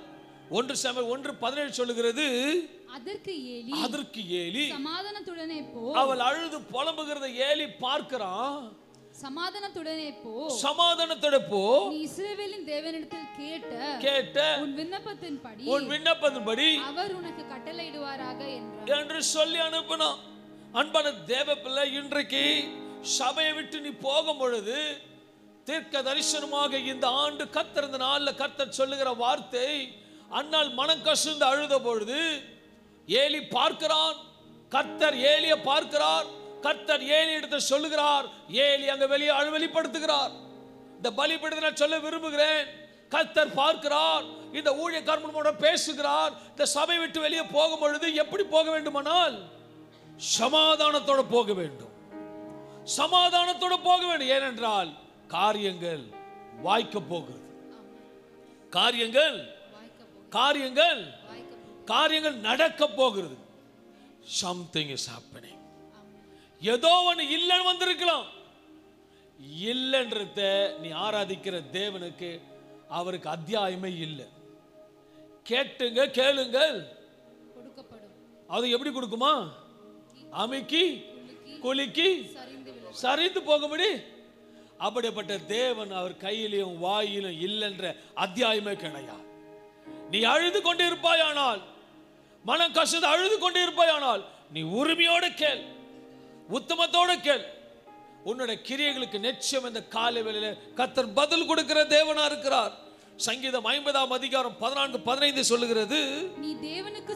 1 சாமுவேல் 1:17 சொல்லுகிறது, அதற்கு ஏலி சமாதானத்துடனே போ. அவள் அழுது புலம்புகிறத ஏலி பார்க்கிறான். சமாதானத்துடனே போ, சமாதானத்தோட போ. நீ இஸ்ரவேலின் தேவனிடத்தில் கேட்ட உன் விண்ணப்பத்தின்படி அவர் உனக்கு கட்டளையிடுவாராக என்று சொல்லி அனுப்பினான். அன்பான தேவ பிள்ளை, இன்றைக்கு சபையை விட்டு நீ போகும் பொழுது தீர்க்க தரிசனமாக இந்த ஆண்டு கர்த்தர் இந்த நாளில் கர்த்தர் சொல்லுகிற வார்த்தை, அன்னால் மனம் கசந்து அழுத பொழுது ஏலி பார்க்கிறான். கர்த்தர் ஏலியை பார்க்கிறார். கர்த்தர் ஏலி இடத்தை சொல்லுகிறார். ஏலி அங்க வெளியே வெளிப்படுத்துகிறார். இந்த பலிபீடத்தை நான் சொல்ல விரும்புகிறேன். கர்த்தர் பார்க்கிறார். இந்த ஊழியக்காரனோட பேசுகிறார். இந்த சபை விட்டு வெளியே போகும் பொழுது எப்படி போக வேண்டுமானால் சமாதானத்தோடு போக வேண்டும். சமாதானத்தோடு போக வேண்டும். ஏனென்றால் காரியங்கள் வாய்க்க போகிறது. காரியங்கள் நடக்க போகிறது. Something is happening. ஏதோ ஒன்று இல்லைன்னு வந்திருக்கலாம். இல்லைன்றத நீ ஆராதிக்கிற தேவனுக்கு அவருக்கு அத்தியாயமே இல்லை. கேளுங்கள், அது எப்படி கொடுக்குமா? அமுக்கி குலுக்கி சரிந்து போகும்படி. அப்படிப்பட்ட தேவன் அவர் கையிலும் வாயிலும் இல்லைன்ற அத்தியாயமே கிடையாது. நீ அழுது கொண்டு இருப்பாயானால், மனம் கசந்து அழுது கொண்டு இருப்பாயானால், நீ உரிமையோடு கேள், உத்தமத்தோடு கேள். உன்னுடைய கிரியைகளுக்கு நிச்சயம் இந்த காலை வேளையில கர்த்தர் பதில் கொடுக்கிற தேவனா இருக்கிறார். சங்கீதம் 50ஆம் அதிகாரம் 14-15 சொல்லுகிறது, நீ தேவனுக்கு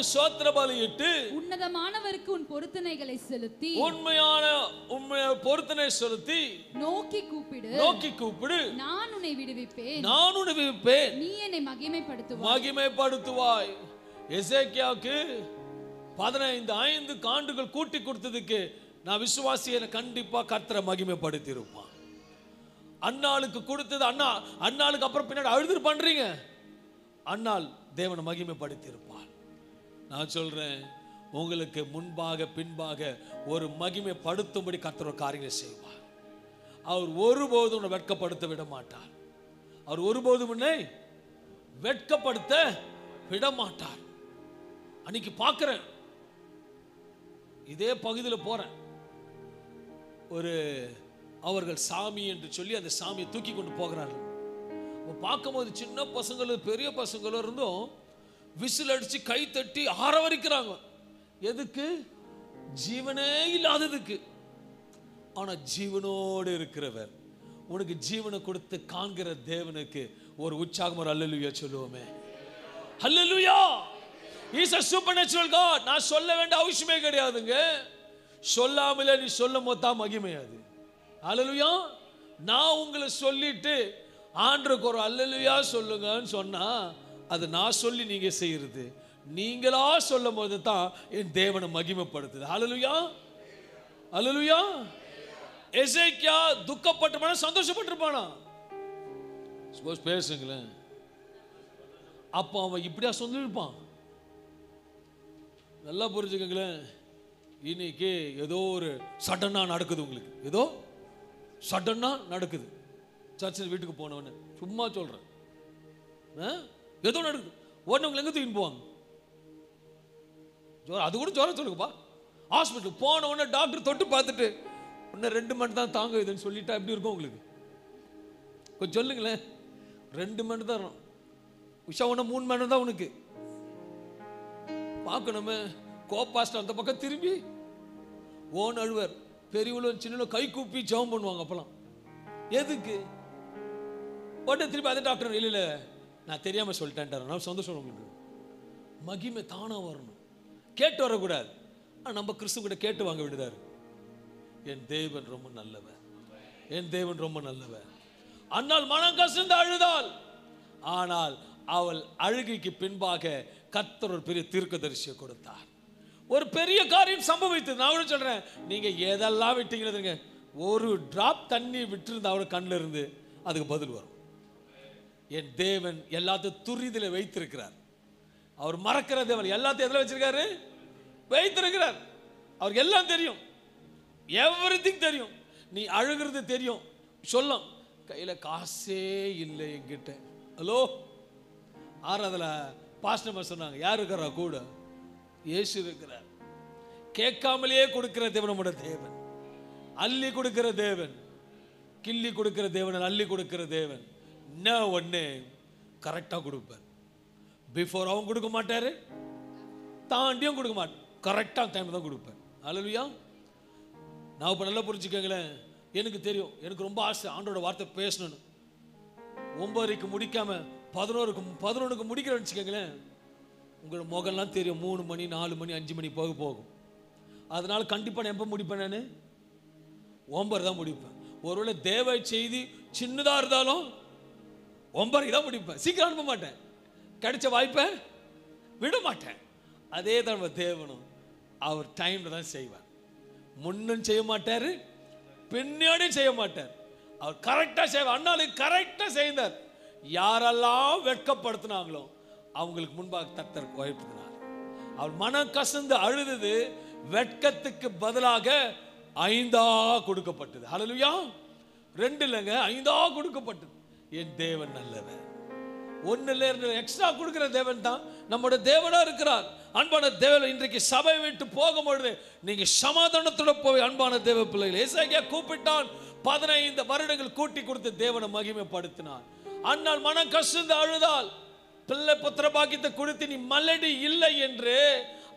ஸ்தோத்திர பலியிட்டு உன்னதமானவருக்கு உன் பொருத்தனைகளை செலுத்தி உண்மையான பொருத்தனை செலுத்தி நோக்கி கூப்பிடு, நான் உன்னை விடுவிப்பேன், நீ என்னை மகிமைப்படுத்துவாய். எசேக்கியாவுக்கு 15 ஆண்டுகள் கூட்டி கொடுத்ததுக்கு நான் விசுவாசியை கண்டிப்பா கர்த்தரை மகிமைப்படுத்தி இருப்பான். அன்னாளுக்கு கொடுத்தது அன்னாளுக்கு அப்புறம் பின்னாடி அழுது பண்றீங்க. அன்னாள் தேவனை மகிமைப்படுத்தி இருப்பாள். நான் சொல்றேன், உங்களுக்கு முன்பாக பின்பாக ஒரு மகிமைப்படுத்தும்படி கர்த்தர் ஒரு காரியங்களை செய்வார். அவர் ஒருபோதும் உன்னை வெட்கப்படுத்த விட மாட்டார். அவர் ஒருபோதும் உன்னை வெட்கப்படுத்த விட மாட்டார். அன்னைக்கு பார்க்கிறேன், இதே பகுதியில் போறேன், ஒரு அவர்கள் சாமி என்று சொல்லி அந்த சாமியை தூக்கி கொண்டு போகிறார்கள். பார்க்கும்போது சின்ன பசங்களும் பெரிய பசங்களும் இருந்தும் விசில் அடிச்சு கை தட்டி ஆரவரிக்கிறாங்க. எதுக்கு? ஜீவனே இல்லாததுக்கு. ஆனா ஜீவனோடு இருக்கிறவர், உனக்கு ஜீவனை கொடுத்து காண்கிற தேவனுக்கு ஒரு உற்சாகம், ஒரு அல்லேலூயா சொல்லுவோமே. அல்லேலூயா. He is a supernatural God. நான் சொல்ல வேண்டிய அவசியமே கிடையாதுங்க. சொல்லாமலே நீ சொல்லும் போது தான் மகிமை அது. அல்லேலூயா. நான் உங்களை சொல்லிட்டு ஆண்டவருக்கு ஒரு அல்லேலூயா சொல்லுங்கன்னு சொன்னா அது நான் சொல்லி நீங்க செய்யறது. நீங்களா சொல்லும் போது தான் என் தேவனை மகிமைப்படுத்துது. அல்லேலூயா, அல்லேலூயா. எசேக்கியா துக்கப்பட்டிருப்பானா சந்தோஷப்பட்டிருப்பானா? பேசுங்களேன். அப்போ அவன் இப்படியா சொல்லிருப்பான்? நல்லா புரிஞ்சுக்கங்களேன். இன்னைக்கு ஏதோ ஒரு சடனா நடக்குது, உங்களுக்கு ஏதோ சடனா நடக்குது. சர்ச்சில் வீட்டுக்கு போனவன்னு சும்மா சொல்றேன், ஏதோ நடக்குது. உடனே உங்களை எங்க தூக்கின்னு போவாங்க? அது கூட ஜோரம் சொல்லுங்கப்பா. ஹாஸ்பிட்டல் போன உடனே டாக்டர் தொட்டு பார்த்துட்டு இன்னும் 2 மணி தான் தாங்க இதுன்னு சொல்லிட்டா எப்படி இருக்கும் உங்களுக்கு? கொஞ்சம் சொல்லுங்களேன். 2 மணி தான் உஷா, உன்ன 3 மணி தான் உனக்கு பார்க்கணுமே. கோபாஸ்ட் அந்த பக்கம் திரும்பி ஓன் அழுவர், பெரியவளும் சின்ன கை கூப்பி ஜெபம் பண்ணுவாங்க. அப்பெல்லாம் எதுக்கு? உடனே திருப்பி அதே டாக்டர் இல்லை நான் தெரியாம சொல்லிட்டேன். நான் சந்தோஷம். உங்களுக்கு மகிமை தானா வரணும், கேட்டு வரக்கூடாது. நம்ம கிறிஸ்து கூட கேட்டு வாங்க விடுதாரு. என் தேவன் ரொம்ப நல்லவர், என் தேவன் ரொம்ப நல்லவர். அன்னால் மனம் கசந்து அழுதாள். ஆனால் அவள் அழுகைக்கு பின்பாக கர்த்தர் ஒரு பெரிய தீர்க்கதரிசியை கொடுத்தார். ஒரு பெரிய காரியம் சம்பவித்தது. நான் கூட சொல்றேன், நீங்க எதெல்லாம் விட்டீங்க, ஒரு டிராப் தண்ணி விட்டுருந்தா அவரு கண்ணில் இருந்து அதுக்கு பதில் வரும். என் தேவன் எல்லாத்தையும் துரிதில வைத்திருக்கிறார். அவர் மறக்கிற தேவன். எல்லாத்தையும் எதில் வச்சிருக்காரு? வைத்திருக்கிறார். அவருக்கு எல்லாம் தெரியும், எவ்ரிதிங் தெரியும். நீ அழுகிறது தெரியும். சொல்லும், கையில காசே இல்லை என்கிட்ட. ஹலோ, ஆறாவதுல பாஸ்டர் சொன்னாங்க, யார் இருக்கிறா கூட? இயேசு இருக்கிறார். கேட்காமலேயே கொடுக்கிற தேவன் நம்முடைய தேவன். அள்ளி கொடுக்கிற தேவன், கிள்ளி கொடுக்கிற தேவன், அள்ளி கொடுக்கிற தேவன். என்ன ஒண்ணு கரெக்டா கொடுப்பார். பிஃபோர் அவங்க கொடுக்க மாட்டாரு, தாண்டியும் கொடுக்க மாட்டார், கரெக்டா டைம் தான் கொடுப்பார். அல்லேலூயா. நான் இப்போ நல்லா புரிஞ்சுக்கங்களேன். எனக்கு தெரியும், எனக்கு ரொம்ப ஆசை ஆண்டோட வார்த்தை பேசணும்னு. 9க்கு முடிக்காம 11க்கு முடிக்கிறேன்னு வச்சுக்கோங்களேன், உங்களோட முகம்லாம் தெரியும். 3 மணி 4 மணி 5 மணி போகும். அதனால கண்டிப்பாக நான் எப்போ முடிப்பேன்? நான் 9 தான் முடிப்பேன். ஒருவேளை தேவ செய்தி சின்னதாக இருந்தாலும் 9 தான் முடிப்பேன். சீக்கிரம் அனுப்ப மாட்டேன், கிடைச்ச வாய்ப்பை விட மாட்டேன். அதே தான் நம்ம தேவனும். அவர் டைம்ல தான் செய்வார். முன்னும் செய்ய மாட்டாரு, பின்னாடியும் செய்ய மாட்டார். அவர் கரெக்டா செய்வார். அண்ணாலும் கரெக்டா செய்தார். யாரெல்லாம் வெட்கப்படுத்தினாங்களோ அவங்களுக்கு முன்பாக கர்த்தர் உயர்த்தினார். அவர் மனம் கசந்து அழுதது வெட்கத்துக்கு பதிலாக 5 கொடுக்கப்பட்டது. ஹல்லேலூயா. 2 இல்லைங்க, 5 கொடுக்கப்பட்டது. என் தேவன் நல்லவர். 1 இல்ல 2 எக்ஸ்ட்ரா கொடுக்கிற தேவன் தான் நம்முடைய தேவனா இருக்கிறார். அன்பான தேவன், இன்றைக்கு சபை விட்டு போகும்பொழுது நீங்க சமாதானத்தோட போய் அன்பான தேவ பிள்ளைகள், ஏசாயா கூப்பிட்டான், 15 வருடங்கள் கூட்டி கொடுத்து தேவனை மகிமைப்படுத்தினார். அன்னால் மனம் கசந்து அழுதால், பிள்ளை புத்திர பாக்கியத்தை கொடுத்து நீ மல்லடி இல்லை என்று,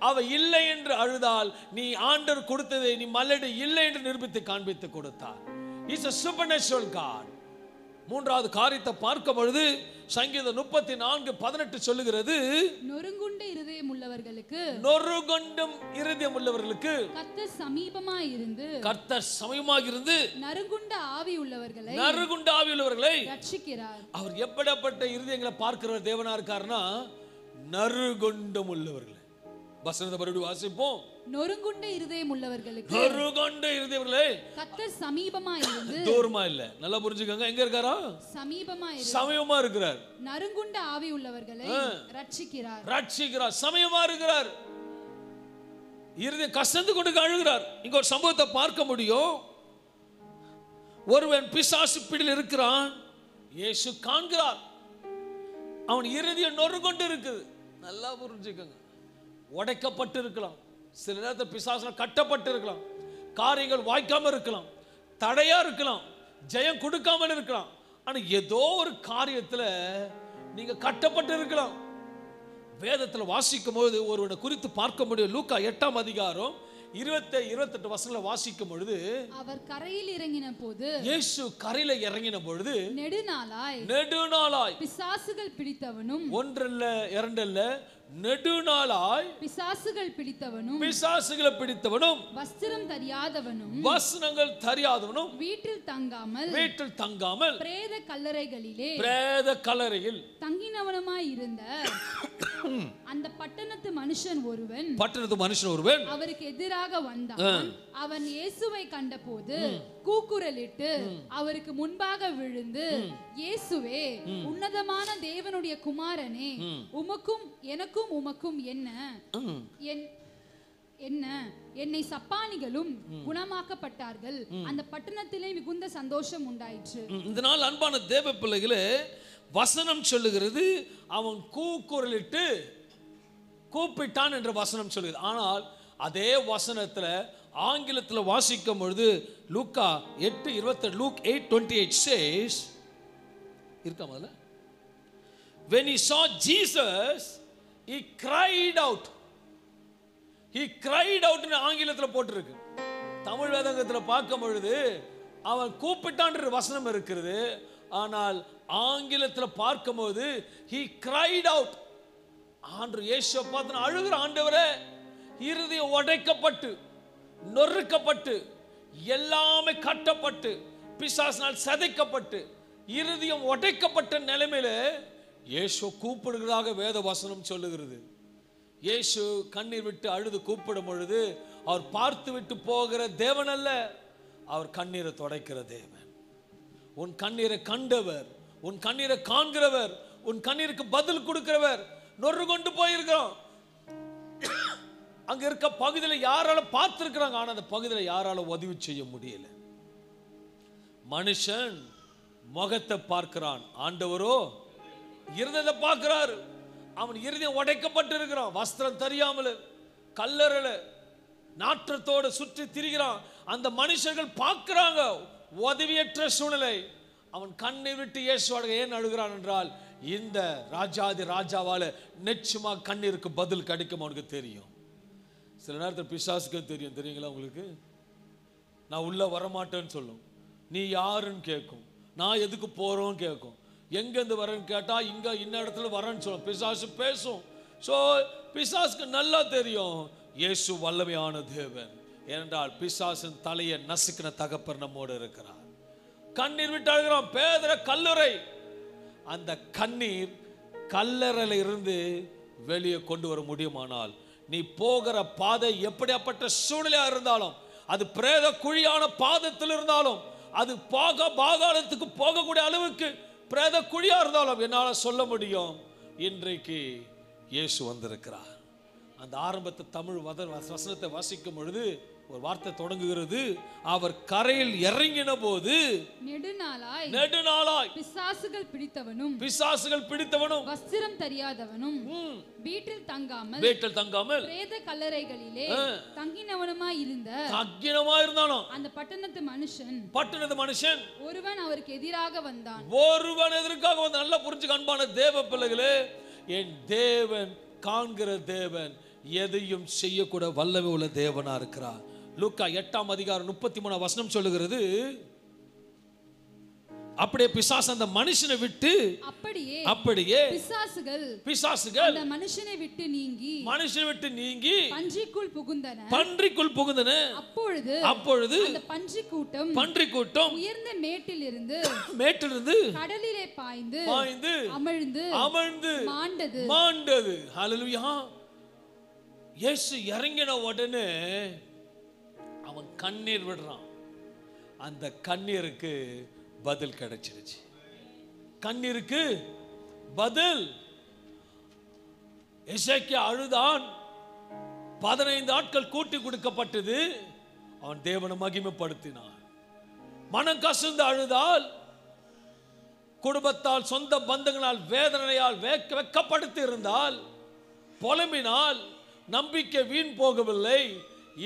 அவ இல்லை என்று அழுதால், நீ ஆண்டவர் கொடுத்ததை நீ மல்லடி இல்லை என்று நிரூபித்து காண்பித்து கொடுத்தார். Is a supernatural God. 3வது காரியத்தை பார்க்கும் பொழுது சங்கீதம் 34:18 சொல்லுகிறது, நொறுங்குண்ட இருதயம் உள்ளவர்களுக்கு, நொறுங்குண்டும் இருதயம் உள்ளவர்களுக்கு கர்த்தர் சமீபமாய் இருந்து, கர்த்தர் சமீபமாக இருந்து நறுங்குண்ட ஆவி உள்ளவர்களை, நறுகுண்ட ஆவி உள்ளவர்களை ரட்சிக்கிறார். அவர் எப்படிப்பட்ட இருதயங்களை பார்க்கிற தேவனா இருக்காருன்னா, நறுகுண்டம் உள்ளவர்களை. வசனத்தை மறுபடியும் வாசிப்போம். நொறுங்குண்ட இருதயம் உள்ளவர்களுக்கு, நறுகுண்ட இருதயங்களே கர்த்தர் சமீபமாய் இருந்து, தூரமா இல்ல, நல்லா புரிஞ்சுக்கங்க. எங்க இருக்காரா? சமீபமாய் இருந்து, சமயமா இருக்கிறார். நறுங்குண்ட ஆவி உள்ளவர்களை ரட்சிக்கிறார். ரட்சிக்கிறார், சமயமா இருக்கிறார். இருதயம் கசந்து கொண்டு அழுகிறார். இங்க ஒரு சம்பவத்தை பார்க்க முடியும். ஒருவன் பிசாசு பிடியில் இருக்கிறான், இயேசு காண்கிறார். அவன் இருதயம் நொறுங்கொண்டு இருக்குது. நல்லா புரிஞ்சுக்கங்க. உடைக்கப்பட்டு இருக்கலாம், சில நேரத்தில் பிசாசுல கட்டப்பட்டு இருக்கலாம், காரியங்கள் வாய்க்காம இருக்கலாம், தடையா இருக்கலாம், ஜெயம் கொடுக்காமல் இருக்கலாம். ஆனா ஏதோ ஒரு காரியத்துல நீங்க கட்டப்பட்டு இருக்கலாம். வேதத்துல வாசிக்கும் போது ஒருவனை குறித்து பார்க்க முடியும். லூக்கா 8ஆம் அதிகாரம் 28 வசனங்களை வாசிக்கும் பொழுது, அவர் கரையில் இறங்கின போது, இயேசு கரையில இறங்கின பொழுது, நெடுநாளாய் பிசாசுகள் பிடித்தவனும், 1 இல்ல 2 இல்ல, நெடுநாளாய் பிசாசுகளை பிடித்தவனும், வஸ்திரம் தெரியாதவனும், வீட்டில் தங்காமல் பிரேத கல்லறையில் தங்கினவனுமாய் இருந்த அந்த பட்டணத்து மனுஷன் ஒருவன் அவருக்கு எதிராக வந்தான். அவன் இயேசுவை கண்டபோது கூக்குரலிட்டு அவருக்கு முன்பாக விழுந்து, இயேசுவே, உன்னதமான தேவனுடைய குமாரனே, உமக்கும் என்ன என்னை சப்பானிகளும் குணமாக்கப்பட்டார்கள். அந்த பட்டணத்திலே மிகுந்த சந்தோஷம் உண்டாயிற்று. இதனால் அன்பான தேவ பிள்ளைகளே, வசனம் சொல்லுகிறது அவன் கூக்குரலிட்டு கூப்பிட்டான் என்ற வசனம் சொல்லுகிறது. ஆனால் அதே வசனத்துல ஆங்கிலத்தில் வாசிக்கும் பொழுது லூக்கா 8:28, Luke 8:28 says, இருக்காமல, when he saw Jesus he cried out. ன்னு ஆங்கிலத்தில் போட்டிருக்கு. தமிழ் வேதாகத்தில் பார்க்கும் பொழுது அவன் கூப்பிட்டான்ற வசனம் இருக்கிறது. ஆனால் ஆங்கிலத்தில் பார்க்கும்போது he cried out. ஆண்டவர் இயேசுவை பார்த்து அழுகிற, ஆண்டவரே, இருதயம் உடைக்கப்பட்டு நொறுக்கப்பட்டு எல்லாமே கட்டப்பட்டு பிசாசினால் சதைக்கப்பட்டு இருதயம் உடைக்கப்பட்ட நிலைமையில இயேசு கூப்பிடுகிறதாக வேத வசனம் சொல்லுகிறது. இயேசு கண்ணீர் விட்டு அழுது கூப்பிடும் பொழுது அவர் பார்த்து விட்டு போகிற தேவன் அல்ல, அவர் கண்ணீரை துடைக்கிற தேவன். உன் கண்ணீரை கண்டவர், உன் கண்ணீரை காண்கிறவர், உன் கண்ணீருக்கு பதில் கொடுக்கிறவர். நொறு கொண்டு போயிருக்கிறோம். அங்க இருக்க பகுதியில் யாரால பார்த்திருக்கிறாங்க, ஆனா அந்த பகுதியில் யாரால உதவி செய்ய முடியல. மனுஷன் முகத்தை பார்க்கிறான், ஆண்டவரோ இருதயத்தை பார்க்கிறாரு. அவன் இருதயம் உடைக்கப்பட்டு இருக்கிறான், வஸ்திரம் தெரியாமல் கல்லறையில நாற்றத்தோடு சுற்றி திரிகிறான். அந்த மனுஷர்கள் பார்க்கிறாங்க உதவியற்ற சூழ்நிலை. அவன் கண்ணீர் விட்டு இயேசுவாக ஏன் அழுகிறான் என்றால், இந்த ராஜாதி ராஜாவால நிச்சயமா கண்ணீருக்கு பதில் கிடைக்கும் அவனுக்கு தெரியும். சில நேரத்தில் பிசாசுக்கு தெரியும். தெரியுங்களா உங்களுக்கு? நான் உள்ள வரமாட்டேன்னு சொல்லும். நீ யாருன்னு கேட்கும். நான் எதுக்கு போறோன்னு கேட்கும். எங்கேருந்து வரேன்னு கேட்டா இங்க இன்ன இடத்துல வரேன்னு சொல்லும். பிசாசு பேசும். ஸோ பிசாசுக்கு நல்லா தெரியும் இயேசு வல்லமையான தேவன். ஏனென்றால் பிசாசின் தலையை நசுக்கின தகப்பர் நம்மோடு இருக்கிறார். கண்ணீர் விட்டு அழுகிறான். பேதுரு கல்லறை, அந்த கண்ணீர் கல்லறையில இருந்து வெளியே கொண்டு வர முடியுமானால், நீ போகிற பாதை எப்படியாப்பட்ட சூழ்நிலையா இருந்தாலும், அது பிரேத குழியான பாதத்தில் இருந்தாலும், அது பாகாளத்துக்கு போகக்கூடிய அளவுக்கு பிரேத குழியா இருந்தாலும், என்னால் சொல்ல முடியும் இன்றைக்கு இயேசு வந்திருக்கிறார். அந்த ஆரம்பத்தை தமிழ் வசனத்தை வாசிக்கும் பொழுது ஒரு வார்த்தை தொடங்குகிறது. அவர் கரையில் இறங்கின போது நெடுநாளாய் பிசாசுகள் பிடித்தவனும் வஸ்திரம் தெரியாதவனும் வீட்டில் தங்காமல் பிரேத கல்லறைகளிலே தங்கினவனுமாய் இருந்தானோ அந்த பட்டணத்து மனுஷன் ஒருவன் அவருக்கு எதிராக வந்தான். நல்லா புரிஞ்சுக்க அன்பான தேவ பிள்ளைகளே, என் தேவன் காண்கிற தேவன், எதையும் செய்யக்கூட வல்லமை உள்ள தேவனா இருக்கிறார். லூக்கா 8:33 சொல்லுகிறது, அப்படியே பிசாசு அந்த மனுஷனை விட்டு அப்படியே பிசாசுகள் அந்த மனுஷனை விட்டு நீங்கி பன்றிக்குள் புகுந்தன. அப்பொழுது அந்த பன்றி கூட்டம் உயர்ந்த மேட்டிலிருந்து கடலிலே பாய்ந்து அமிழ்ந்து மாண்டது. ஹல்லேலூயா. இயேசு இறங்கின உடனே அவன் கண்ணீர் விடுறான். அந்த கண்ணீருக்கு பதில் கிடைச்சிருச்சு. கண்ணீருக்கு பதில். எசேக்கியா அழுதான். 15 ஆட்கள் கூட்டி கொடுக்கப்பட்டது. அவன் தேவனை மகிமைப்படுத்தினான். மனம் கசந்து அழுதால், குடும்பத்தால் சொந்த பந்தங்களால் வேதனையால் வெட்கப்படுத்தி இருந்தால், புலம்பினால், நம்பிக்கை வீண் போகவில்லை,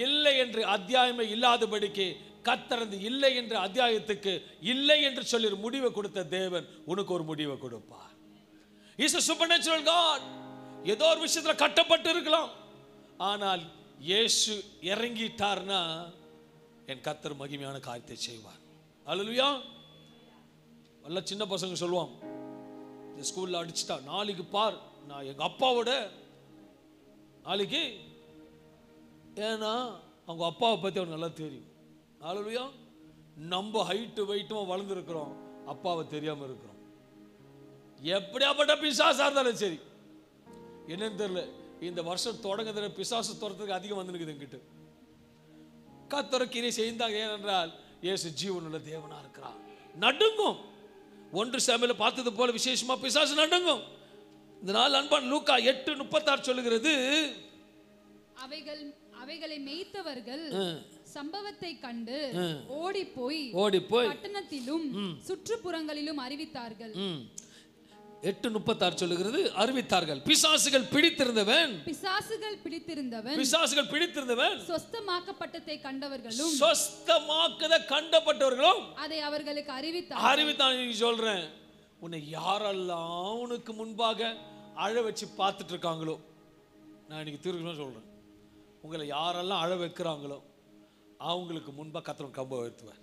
இல்லை என்று அத்தியாயமே இல்லாதபடிக்கு கத்தரந்து இல்லை என்ற அத்தியாயத்துக்கு இல்லை என்று சொல்லி முடிவை கொடுத்த தேவன் உனக்கு ஒரு முடிவை கொடுப்பார். Is a supernatural God. ஏதோ ஒரு விஷயத்துல கட்டப்பட்டு இருக்கலாம், ஆனால் இயேசு இறங்கிட்டார்னா என் கர்த்தர் மகிமையான காரியத்தை செய்வார். அல்லேலூயா. நல்ல சின்ன பசங்க சொல்லுவாங்க, இந்த ஸ்கூல்ல அடிச்சுட்டா நாளைக்கு பார் நான் எங்க அப்பாவோட நாளைக்கு, ஏன்னா அவங்க அப்பாவை பத்தி அவனுக்கு நல்லா தெரியும். அல்லேலூயா. நம்ம ஹைட்டு வெயிட்டும் வளர்ந்துருக்கிறோம், அப்பாவை தெரியாம இருக்கிறோம். எப்படியாப்பட்ட பிசாசா இருந்தாலும் சரி, என்னன்னு தெரியல, இந்த வருஷம் தொடங்குற பிசாசு துரத்துக்கு அதிகம் வந்துருக்குது என்கிட்ட. கர்த்தர் கிரியை செய்தாங்க. ஏனென்றால் இயேசு ஜீவனுள்ள தேவனா இருக்கிறார். நடுங்கும். 1 சாமுவேல் பார்த்தது போல விசேஷமா பிசாசு நடுங்கும். இந்த நாள் அன்பான் லூக்கா 8:36 சொல்லுகிறது, அவைகளை மேய்த்தவர்கள் சம்பவத்தை கண்டு ஓடி போய் பட்டணத்திலும் சுற்றுப்புறங்களிலும் அறிவித்தார்கள். 8:36 சொல்லுகிறது, அறிவித்தார்கள். பிசாசுகள் பிடித்திருந்தவன் சொஸ்தமாக்கப்பட்டதை கண்டவர்களும் அதை அவர்களுக்கு அறிவித்தான். சொல்றேன், உன்னை யாரெல்லாம் உனக்கு முன்பாக அழ வச்சு பார்த்துட்டு இருக்காங்களோ, நான் இன்னைக்கு தீர்க்கணும் சொல்றேன், உங்களை யாரெல்லாம் அழ வைக்கிறாங்களோ அவங்களுக்கு முன்பாக கர்த்தர் கொம்பை உயர்த்துவார்.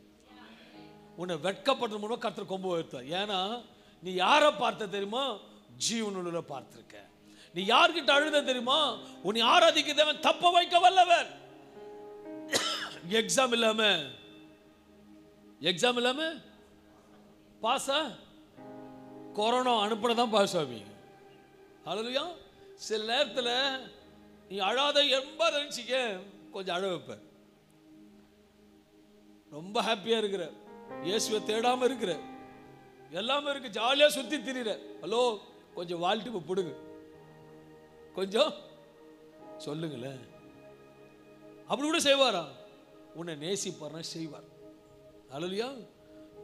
உன்னை வெட்கப்படுற முன்பாக கர்த்தர் கொம்பை உயர்த்துவார். ஏன்னா நீ யாரை பார்த்த தெரியுமா? ஜீவனுள்ள பார்த்திருக்க. நீ யார்கிட்ட அழுத தெரியுமா? உன்னை ஆராதிக்கிறவன் தப்ப வைக்க வல்லவன். எக்ஸாம் இல்லாம பாஸா? கொரோனா அனுப்புனதான் பாஸ் ஆவீங்க. அல்லேலூயா. சில நேரத்தில் நீ அழாத என்பதை நினைச்சிக்க, கொஞ்சம் அழ வைப்ப. ரொம்ப ஹாப்பியா இருக்கிற, இயேசுவை தேடாம இருக்கிற, எல்லாமே இருக்கு, ஜாலியா சுத்தி திரிற, ஹலோ கொஞ்சம் வாழ்த்து போடுங்க, கொஞ்சம் சொல்லுங்களேன். அப்படி கூட செய்வாரா? உன்னை நேசிப்பார்னா செய்வார். அல்லேலூயா.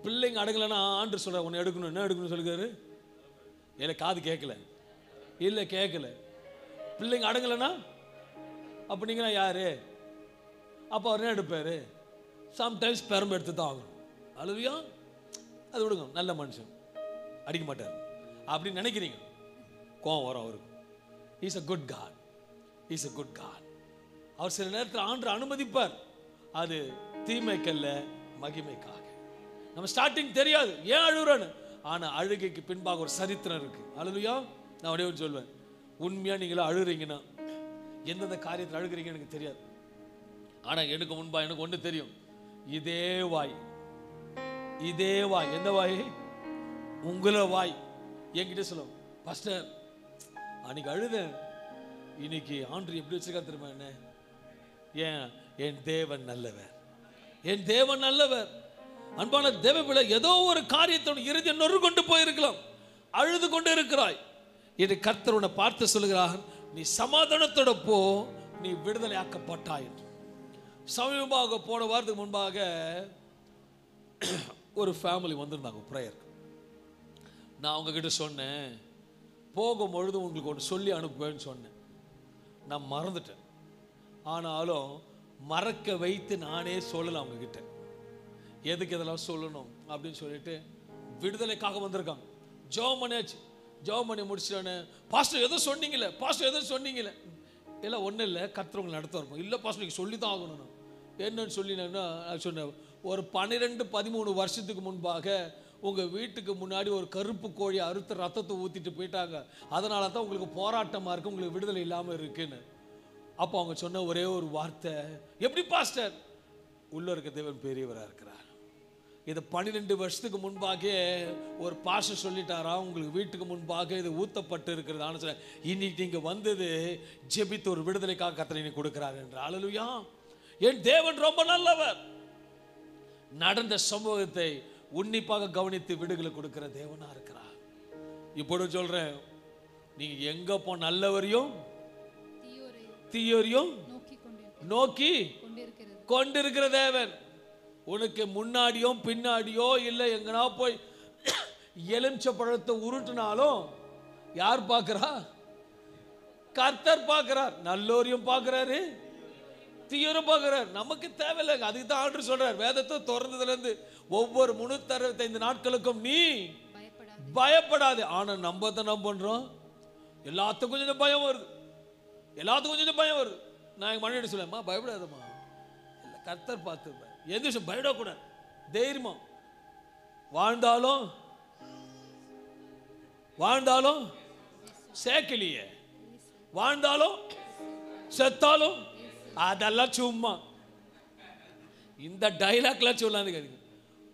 பிள்ளைங்க அடங்கலைன்னா ஆண்டு சொல்ற, உன்னை எடுக்கணும், என்ன எடுக்கணும் சொல்லுறாரு. இல்லை காது கேட்கல, இல்லை கேட்கல. பிள்ளைங்க அடங்கலைன்னா அப்ப நீங்க யாரு? அப்ப அவர் என்ன எடுப்பாரு? சம்டைம்ஸ் பெரம்பு எடுத்து தான் ஆகணும். அல்லையா? அது விடுங்க, நல்ல மனுஷன், அடிக்க மாட்டார் அப்படின்னு நினைக்கிறீங்க, கோவம் வரும் அவருக்கு. Is a good God, is a good God. அவர் சில நேரத்தில் ஆண்டு அனுமதிப்பார், அது தீமைக்கல்ல மகிமைக்காக. நம்ம ஸ்டார்டிங் தெரியாது ஏன் அழுகுறேன்னு, ஆனால் அழுகைக்கு பின்பாக ஒரு சரித்திரம் இருக்கு. அல்லையா? நான் ஒரே ஒன்று சொல்வேன், உண்மையாக நீங்களா அழுகிறீங்கன்னா, எந்தெந்த காரியத்தில் அழுகிறீங்கன்னு எனக்கு தெரியாது, ஆனால் எனக்கு முன்பா எனக்கு ஒன்று தெரியும், இதே வாய், இதே வாய், எந்த வாய்? உங்கள வாய் என்கிட்ட சொல்லும், பாஸ்டர் அன்னைக்கு அழுதேன், இன்னைக்கு ஆண்டு எப்படி வச்சிருக்கா தெரியுமா என்ன? ஏன்? என் தேவன் நல்லவர், என் தேவன் நல்லவர். அன்பான தேவ பிள்ளை, ஏதோ ஒரு காரியத்தோட இறுதி நொறு கொண்டு போயிருக்கலாம், அழுது கொண்டு இருக்கிறாய். இது கர்த்தர் உன்னை பார்த்து சொல்லுகிறார், நீ சமாதானத்தோட போ, நீ விடுதலை ஆக்கப்பட்டாய் என்று. சமீபமாக போன வாரத்துக்கு முன்பாக ஒரு ஃபேமிலி வந்திருந்தாங்க ப்ரேயர். நான் அவங்க கிட்ட சொன்னேன், போகும்பொழுது உங்களுக்கு ஒன்று சொல்லி அனுப்புவேன்னு சொன்னேன். நான் மறந்துட்டேன், ஆனாலும் மறக்க வைத்து நானே சொல்லலாம் அவங்க கிட்ட, எதுக்கு இதெல்லாம் சொல்லணும் அப்படின்னு சொல்லிட்டு விடுதலைக்காக வந்திருக்காங்க. ஜெபம் பண்ணியாச்சு, ஜெபம் பண்ணி முடிச்சிட்டோன்னே, பாஸ்டர் எதோ சொன்னீங்களே, பாஸ்டர் எதோ சொன்னீங்களே. இல்லை ஒன்றும் இல்லை, கர்த்தர் உங்களை நடத்த இருக்கும். இல்லை பாஸ்டர் நீங்கள் சொல்லி தான் ஆகணும். என்னன்னு சொல்லினேன்னா, நான் சொன்னேன், ஒரு 12-13 வருஷத்துக்கு முன்பாக உங்கள் வீட்டுக்கு முன்னாடி ஒரு கருப்பு கோழி அறுத்து ரத்தத்தை ஊற்றிட்டு போயிட்டாங்க, அதனால தான் உங்களுக்கு போராட்டமாக இருக்குது, உங்களுக்கு விடுதலை இல்லாமல் இருக்குன்னு. அப்போ அவங்க சொன்ன ஒரே ஒரு வார்த்தை, எப்படி பாஸ்டர்? உள்ள இருக்க தேவன் பெரியவராக இருக்கிறார். இதை 12 வருஷத்துக்கு முன்பாக ஒரு பாஸ்டர் சொல்லிட்டாரா, உங்களுக்கு வீட்டுக்கு முன்பாக இது ஊத்தப்பட்டு இருக்கிறது. ஆனால் சொன்ன, இன்னைக்கு நீங்கள் வந்தது ஜெபித்து ஒரு விடுதலைக்காக கர்த்தர் கொடுக்கிறார் என்று. அல்லேலூயா! என் தேவன் ரொம்ப நல்லவர். நடந்த சம்பவத்தை உன்னிப்பாக கவனித்து விடுதலை கொடுக்கிற தேவனா இருக்கிறார். இப்பொழுது சொல்றேன், நீங்க எங்க போ நல்லவரையும் தீயோரையும் நோக்கி கொண்டிருக்கிற தேவன். உனக்கு முன்னாடியோ பின்னாடியோ இல்லை எங்கனா போய் எலுமிச்சை பழத்தை உருட்டினாலும் யார் பார்க்கிறா? கர்த்தர் பார்க்கிறார். நல்லோரையும் பார்க்கிறாரு, தீயோரும் பார்க்கிறார். நமக்கு தேவையில்லை. அதுக்கு தான் ஆண்டவர் சொல்றார், வேதத்தை திறந்ததுல இருந்து ஒவ்வொரு 365 நாட்களுக்கும் நீ பயப்படாது. ஆனா நம்ம தான் என்ன பண்றோம்? எல்லாத்துக்கும் கொஞ்சம் பயம் வருது, எல்லாத்துக்கும் கொஞ்சம் பயம் வருது. நான் எங்க மனைவி சொல்லுமா, பயப்படாதம்மா, இல்லை கர்த்தர் பார்த்து எந்த விஷயம் பயப்படக்கூடாது, தைரியமா வாழ்ந்தாலும் வாழ்ந்தாலும் சேக்கலியே, வாழ்ந்தாலும் செத்தாலும் அதெல்லாம் சும்மா. இந்த டைலாக்லாம் சொல்லாது,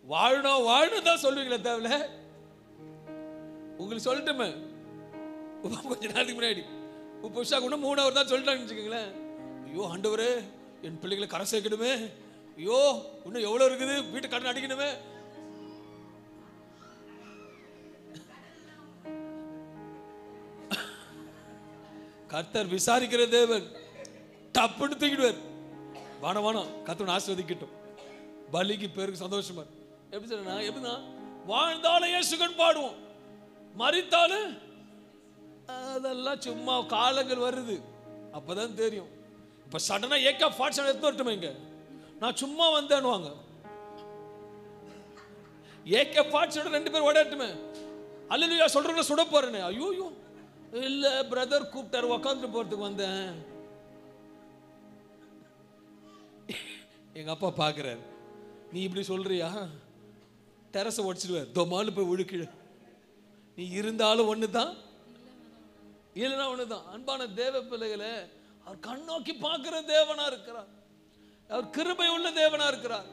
வாழணும் வாழணும் தான் சொல்லுவீங்களே தேவையில்ல. உங்களுக்கு சொல்லட்டுமே, கொஞ்ச நாளைக்கு முன்னாடி புதுசா கூட 3 hour தான் சொல்லிட்டாங்கன்னு வச்சுக்கோங்களேன். ஐயோ ஆண்டவரே, என் பிள்ளைகளை கரை சேர்க்கணுமே, ஐயோ இன்னும் எவ்வளவு இருக்குது, வீட்டு கடன் அடிக்கணுமே. கர்த்தர் விசாரிக்கிற தேவன், டப்புன்னு தூக்கிடுவார். வானம் வானம் கர்த்தர் ஆசீர்வதிக்கட்டும், பலிக்கு பேருக்கு சந்தோஷமா. எப்படி சொல்றேன்னா, எப்படின்னா வாழ்ந்தாலும் இயேசுகன் பாடுவோம், மரித்தாலும் அதெல்லாம் சும்மா. காலங்கள் வருது, அப்பதான் தெரியும். இப்ப சடனா AK-47 எடுத்து வரட்டுமே, இங்க நான் சும்மா வந்தேன்னுவாங்க. AK-47 2 பேர் ஓடட்டுமே, அல்லேலூயா சொல்றவங்க சுட போறேன்னு. ஐயோ இல்ல பிரதர் கூப்பிட்டாரு, உக்காந்துட்டு போறதுக்கு வந்தேன். எங்க அப்பா பாக்குறாரு, நீ இப்படி சொல்றியா, டெரஸை உடச்சிடுவார், தொமாலு போய் விழுக்கிடு. நீ இருந்தாலும் ஒண்ணுதான், இல்லைன்னா ஒண்ணுதான். அன்பான தேவ பிள்ளைகளே, அவர் கண்ணோக்கி பார்க்கிற தேவனா இருக்கிறார், அவர் கிருபை உள்ள தேவனா இருக்கிறார்.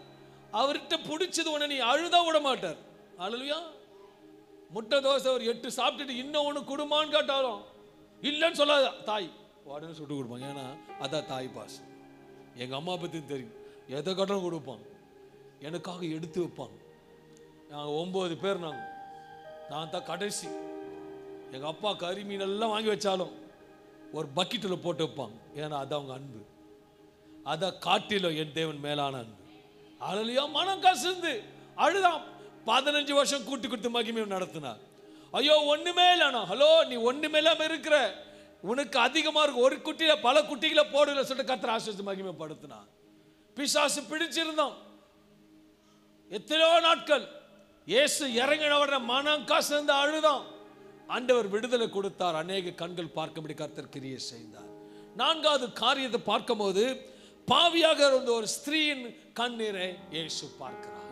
அவர்கிட்ட பிடிச்சது ஒண்ணு நீ அழுதா விட மாட்டார். அல்லேலூயா! முட்டை தோசை ஒரு 8 சாப்பிட்டுட்டு இன்னும் ஒண்ணு குடும்பம்னு கேட்டாலும் இல்லைன்னு சொல்லாத, தாய் உடனே சுட்டு கொடுப்பாங்க. ஏன்னா அதான் தாய் பாசம். எங்க அம்மா பத்தி தெரியும், எதை கட்டணும் கொடுப்பாங்க, எனக்காக எடுத்து வைப்பாங்க. நாங்கள் 9 பேர், நான் தான் கடைசி. எங்க அப்பா கறி மீன் எல்லாம் வாங்கி வச்சாலும் ஒரு பக்கெட்டில் போட்டு வைப்பாங்க. ஏன்னா அது அவங்க அன்பு, அதை காட்டிலும் என் தேவன் மேலான அன்பு. அல்லேலூயா! மனம் கசந்து அழுதான். 15 வருஷம் கூட்டி கொடுத்து மகிமை நடத்தினார். ஐயோ ஒண்ணுமே இல்லைனா, ஹலோ நீ ஒண்ணுமே இல்லாம இருக்கிற, உனக்கு அதிகமா இருக்கு, ஒரு குட்டியில பல குட்டிகளை போடுல சொல்லிட்டு கர்த்தர் ஆசீர்வதித்து மகிமைப்படுத்தினார். பிசாசு பிடிச்சிருந்தோம், எத்தனையோ நாட்கள் இயேசு இறங்கினவர மனம் கசந்து அழுதான். ஆண்டவர் விடுதலை கொடுத்தார். அநேக கண்கள் பார்க்கும்படி கர்த்தர் கிரியை செய்தார். நான்காவது காரியத்தை பார்க்கும்போது பாவியாக இருந்த ஒரு ஸ்திரீயின் கண்ணீரை இயேசு பார்க்கிறார்.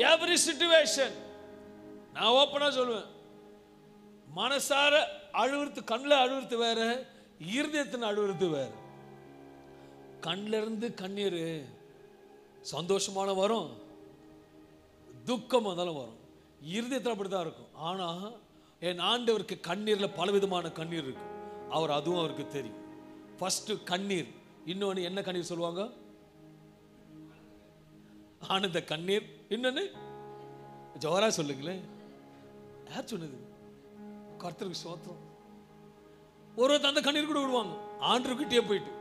எவ்ரி சிச்சுவேஷன், நான் ஓப்பனா சொல்லுவேன், மனசார அழுவுறது, கண்ணில் அழுவுறது வேற, இருதயத்தின் அழுவுறது வேற. கண்ணில் இருந்து கண்ணீர் சந்தோஷமான வரும், துக்கம் வந்தாலும் வரும். இருதயத்தில் அப்படிதான் இருக்கும். ஆனால் என் ஆண்டவருக்கு கண்ணீரில் பலவிதமான கண்ணீர் இருக்கு. அவர் அதுவும் அவருக்கு தெரியும். ஃபர்ஸ்ட் கண்ணீர், இன்னொன்று என்ன கண்ணீர் சொல்லுவாங்க? ஆனந்த கண்ணீர். இன்னொன்று ஜோரா சொல்லுங்களேன். யார் சொன்னது? கர்த்தருக்கு ஸ்தோத்திரம். ஒரு அந்த கண்ணீர் கூட விடுவாங்க. ஆண்டவர்கிட்டே போயிட்டு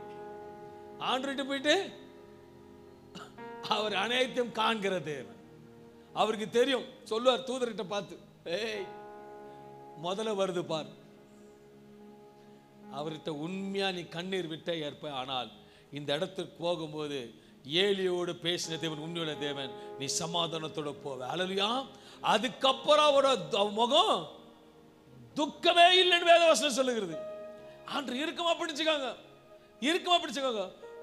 அவர் அனைத்தையும் காண்கிறது. அவருக்கு தெரியும். சொல்லுவார் தூதர்கிட்ட பார்த்து, ஏய் முதல்ல வருது பார். அவர்கிட்ட உண்மையா நீ கண்ணீர் விட்ட ஏற்ப. ஆனால் இந்த இடத்துக்கு போகும்போது ஏலியோடு பேசின தேவன் உண்மையுள்ள தேவன், நீ சமாதானத்தோட போவ. அல்லேலூயா. அதுக்கப்புறம் அவரோட முகம் துக்கமே இல்லைன்னு வேதவசனம் சொல்லுகிறது. ஆண்டு இறுக்கமா பிடிச்சுக்காங்க.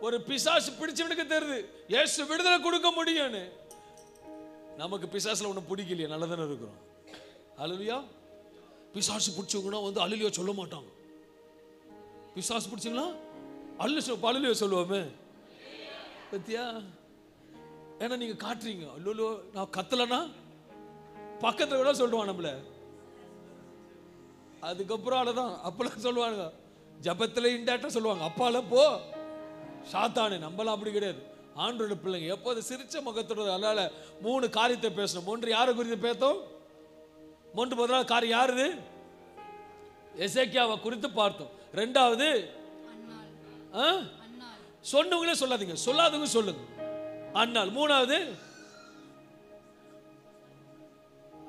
ஒரு பிசாசு பிடிச்சவனுக்கு தெரியுது இயேசு விடுதலை கொடுக்க முடியும்னு. நமக்கு பிசாசுல ஒன்றும் பிடிக்கலையே, நல்லா தானே இருக்கிறோம். அல்லேலூயா. பிசாசு பிடிச்சவங்கன்னா வந்து அல்லேலூயா சொல்ல மாட்டாங்க. பிசாசு பிடிச்சிங்களா அல்லேலூயா சொல்லுவோமே பத்தியா. ஏன்னா நீங்க காட்டுறீங்க. அல்லேலூயா நான் கத்தலன்னா பக்கத்துல கூட சொல்லுவான் நம்மள. அதுக்கப்புறம் அவ்வளோதான். அப்பெல்லாம் சொல்லுவாங்க, ஜபத்தில் இன்டேரக்டா சொல்லுவாங்க, அப்பால போ சாத்தானே. நம்மளாம் அப்படி கிடையாது. ஆண்டோட பிள்ளைங்க எப்போது சிரிச்ச முகத்தோட. அதனால 3 காரியத்தை பேசணும். ஒன்று யாரை குறித்து பேசோம்? முதலாவது காரியம் யாருது? எசேக்கியாவை குறித்து பார்த்தோம். ரெண்டாவது சொன்னவங்களே சொல்லாதீங்க, சொல்லாதவங்க சொல்லுங்க. அண்ணாள். மூணாவது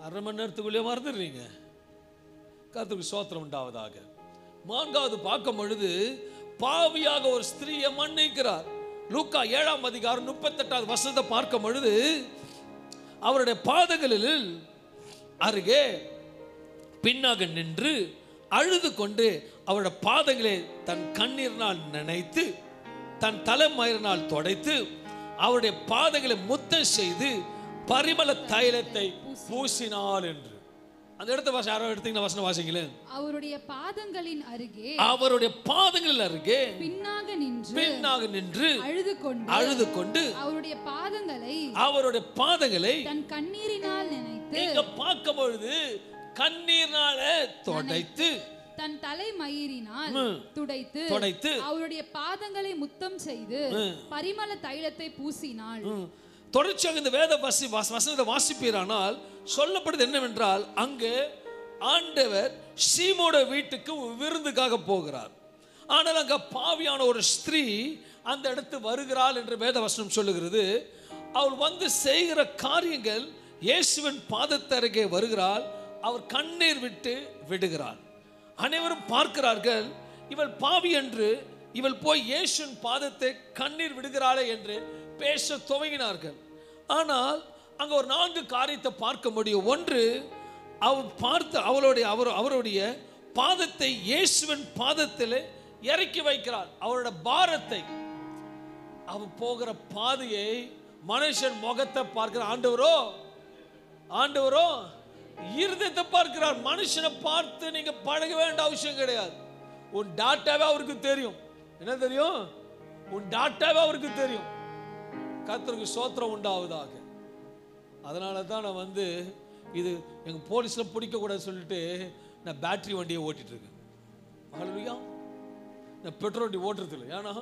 அரை மணி நேரத்துக்குள்ளே மறந்துடுறீங்க. கர்த்தருக்கு ஸ்தோத்திரம் உண்டாவதாக. 4வது பார்க்கும் பொழுது பாவியாக ஒரு ஸ்திரீயை மன்னிக்கிறார். லூக்கா 7ஆம் அதிகாரம் 38வது வசனத்தை பார்க்கும் பொழுது அவருடைய பாதங்களில் அருகே பின்னாக நின்று அழுது கொண்டு அவருடைய பாதங்களை தன் கண்ணீரினால் நினைத்து தன் தலைமயிரினால் துடைத்து அவருடைய பாதங்களை முத்தம் செய்து பரிமள தைலத்தை பூசினாள் என்று. அந்த இடத்த யாரோ எடுத்தீங்கன்னா வசனம் வாசிங்களேன். அவருடைய பாதங்களின் அருகே பின்னாக நின்று அழுது கொண்டு அவருடைய பாதங்களை தன் கண்ணீரினால் நினைத்து, இங்க பார்க்கும் பொழுது கண்ணீரினால துடைத்து தன் தலைமயிரினால் துடைத்து அவருடைய பாதங்களை முத்தம் செய்து பரிமள தைலத்தை பூசினாள். தொடர்ச்சியாக இந்த வேத வசனத்தை வாசிப்பீரானால் சொல்லப்படுது என்னவென்றால், அங்கு ஆண்டவர் சீமோட வீட்டுக்கு விருந்துக்காக போகிறார். ஆனால் அங்க பாவியான ஒரு ஸ்திரீ அந்த இடத்து வருகிறாள் என்று வேத வசனம் சொல்லுகிறது. அவள் வந்து செய்கிற காரியங்கள், இயேசுவின் பாதத்தருகே வருகிறாள், அவர் கண்ணீர் விட்டு விடுகிறாள். அனைவரும் பார்க்கிறார்கள், இவள் பாவி என்று. இவள் போய் இயேசுவின் பாதத்தை கண்ணீர் விடுகிறாளே என்று பேச துவங்கினார்கள். ஆனால் அங்க ஒரு 4 காரியத்தை பார்க்க முடியும். ஒன்று, அவள் பார்த்து அவருடைய பாதத்தை இயேசுவின் பாதத்தில் இறக்கி வைக்கிறாள். அவரோட பாரத்தை, அவள் போகிற பாதையை, மனுஷன் முகத்தை பார்க்கிற ஆண்டவரோ இருதயத்தை பார்க்கிறார். மனுஷனை பார்த்து நீங்க பழக வேண்டிய அவசியம் கிடையாது. உன் டாட்டாவே அவருக்கு தெரியும். என்ன தெரியும்? உன் டாட்டாவே அவருக்கு தெரியும். கர்த்தருக்கு ஸ்தோத்திரம் உண்டாவதாக. அதனால தான் நான் வந்து இது எங்க போலீஸ்ல பிடிக்க கூடாது சொல்லிட்டு நான் பேட்டரி வண்டியை ஓட்டிட்டு இருக்கேன். ஹல்லேலூயா. நான் பெட்ரோல் வண்டி ஓட்டுறது இல்லை. ஏன்னா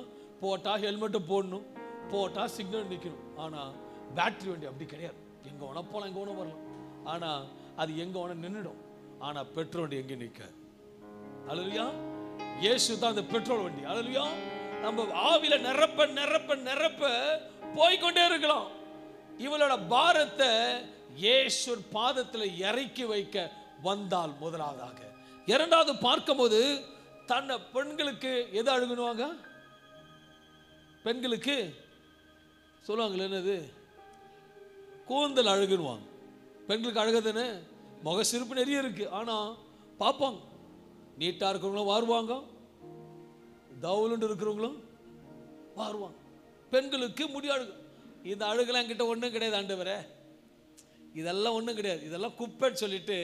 போட்டா ஹெல்மெட்டை போடணும், போட்டா சிக்னல் நிற்கணும். ஆனால் பேட்டரி வண்டி அப்படி கிடையாது. எங்கே வேணா போகலாம், எங்கே வேணா வரலாம். ஆனால் அது எங்கே வேணா நின்றுடும். ஆனால் பெட்ரோல் வண்டி எங்கே நிற்காது. ஹல்லேலூயா. இயேசு தான் அந்த பெட்ரோல் வண்டி. ஹல்லேலூயா. நம்ம ஆவில நிரப்ப நிரப்ப நிரப்ப போய்கொண்டே இருக்கலாம். இவளோட பாரத்தை இயேசு பாதத்தில் இறக்கி வைக்க வந்தால் முதலாவதாக. இரண்டாவது பார்க்கும்போது தன்னை பெண்களுக்கு எது அழுகணுவாங்க? பெண்களுக்கு சொல்லுவாங்களே என்னது? கூந்தல் அழகுன்னுவாங்க. பெண்களுக்கு அழகுதானே, முக சிரிப்பு நிறைய இருக்கு. ஆனால் பார்ப்பாங்க, நீட்டாக இருக்கிறவங்களும் வாருவாங்க, தவுலுண்டு இருக்கிறவங்களும் வாருவாங்க. பெண்களுக்கு முடி அழகு. இந்த அழகுலாம் என்கிட்ட ஒன்றும் கிடையாது ஆண்டவரே, இதெல்லாம் ஒன்றும் கிடையாது, இதெல்லாம் குப்பைன்னு சொல்லிட்டு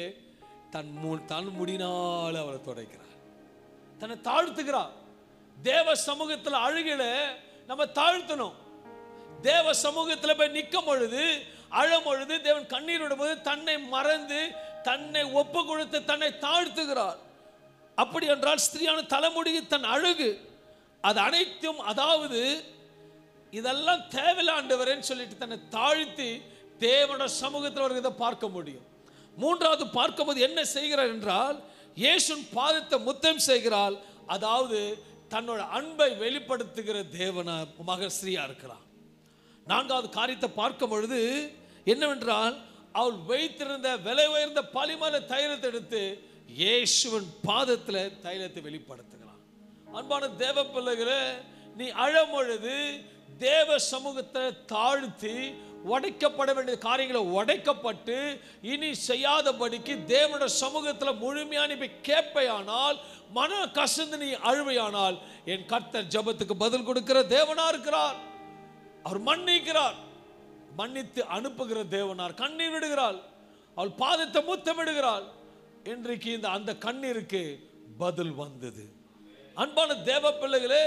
தன் முடினால் அவரை துடைக்கிறார், தன்னை தாழ்த்துக்கிறார். தேவ சமூகத்தில் அழுகில நம்ம தாழ்த்தணும். தேவ சமூகத்தில் போய் நிற்கும் பொழுது, அழும் பொழுது, தேவன் கண்ணீர் விடும் போது தன்னை மறந்து தன்னை ஒப்பு கொடுத்து தன்னை தாழ்த்துகிறார். அப்படி என்றால் ஸ்திரியான தலைமுடி, தன் அழகு, அது அனைத்தும், அதாவது இதெல்லாம் தேவையில்லை ஆண்டவரேன்னு சொல்லிட்டு தன்னை தாழ்த்தி தேவனோட சமூகத்தில் அவர் இதை பார்க்க முடியும். மூன்றாவது பார்க்கும்போது என்ன செய்கிறார் என்றால், இயேசுவின் பாதத்தை முத்தம் செய்கிறாள். அதாவது தன்னோட அன்பை வெளிப்படுத்துகிற தேவனா மகள் ஸ்ரீயா இருக்கிறார். நான்காவது காரியத்தை பார்க்கும் பொழுது என்னவென்றால், அவள் வைத்திருந்த விலை உயர்ந்த பலிமலை தைலத்தை எடுத்து இயேசுவின் பாதத்தில் தைலத்தை வெளிப்படுத்துகிறான். அன்பான தேவ பிள்ளைகளே, நீ அழும் பொழுது தேவ சமூகத்தை தாழ்த்தி உடைக்கப்பட வேண்டிய காரியங்களை உடைக்கப்பட்டு இனி செய்யாதபடிக்கு தேவனோட சமூகத்தில் முழுமையான கேட்பையானால், மன கசந்து நீ அழுவையானால், என் கர்த்தர் ஜெபத்துக்கு பதில் கொடுக்கிற தேவனா இருக்கிறார். அவர் மன்னிக்கிறார், மன்னித்து அனுப்புகிற தேவனார். கண்ணீர் விடுகிறாள், அவள் பாதத்தை முத்தமிடுகிறாள். இன்றைக்கு இந்த அந்த கண்ணீருக்கு பதில் வந்தது. அன்பான தேவ பிள்ளைகளே,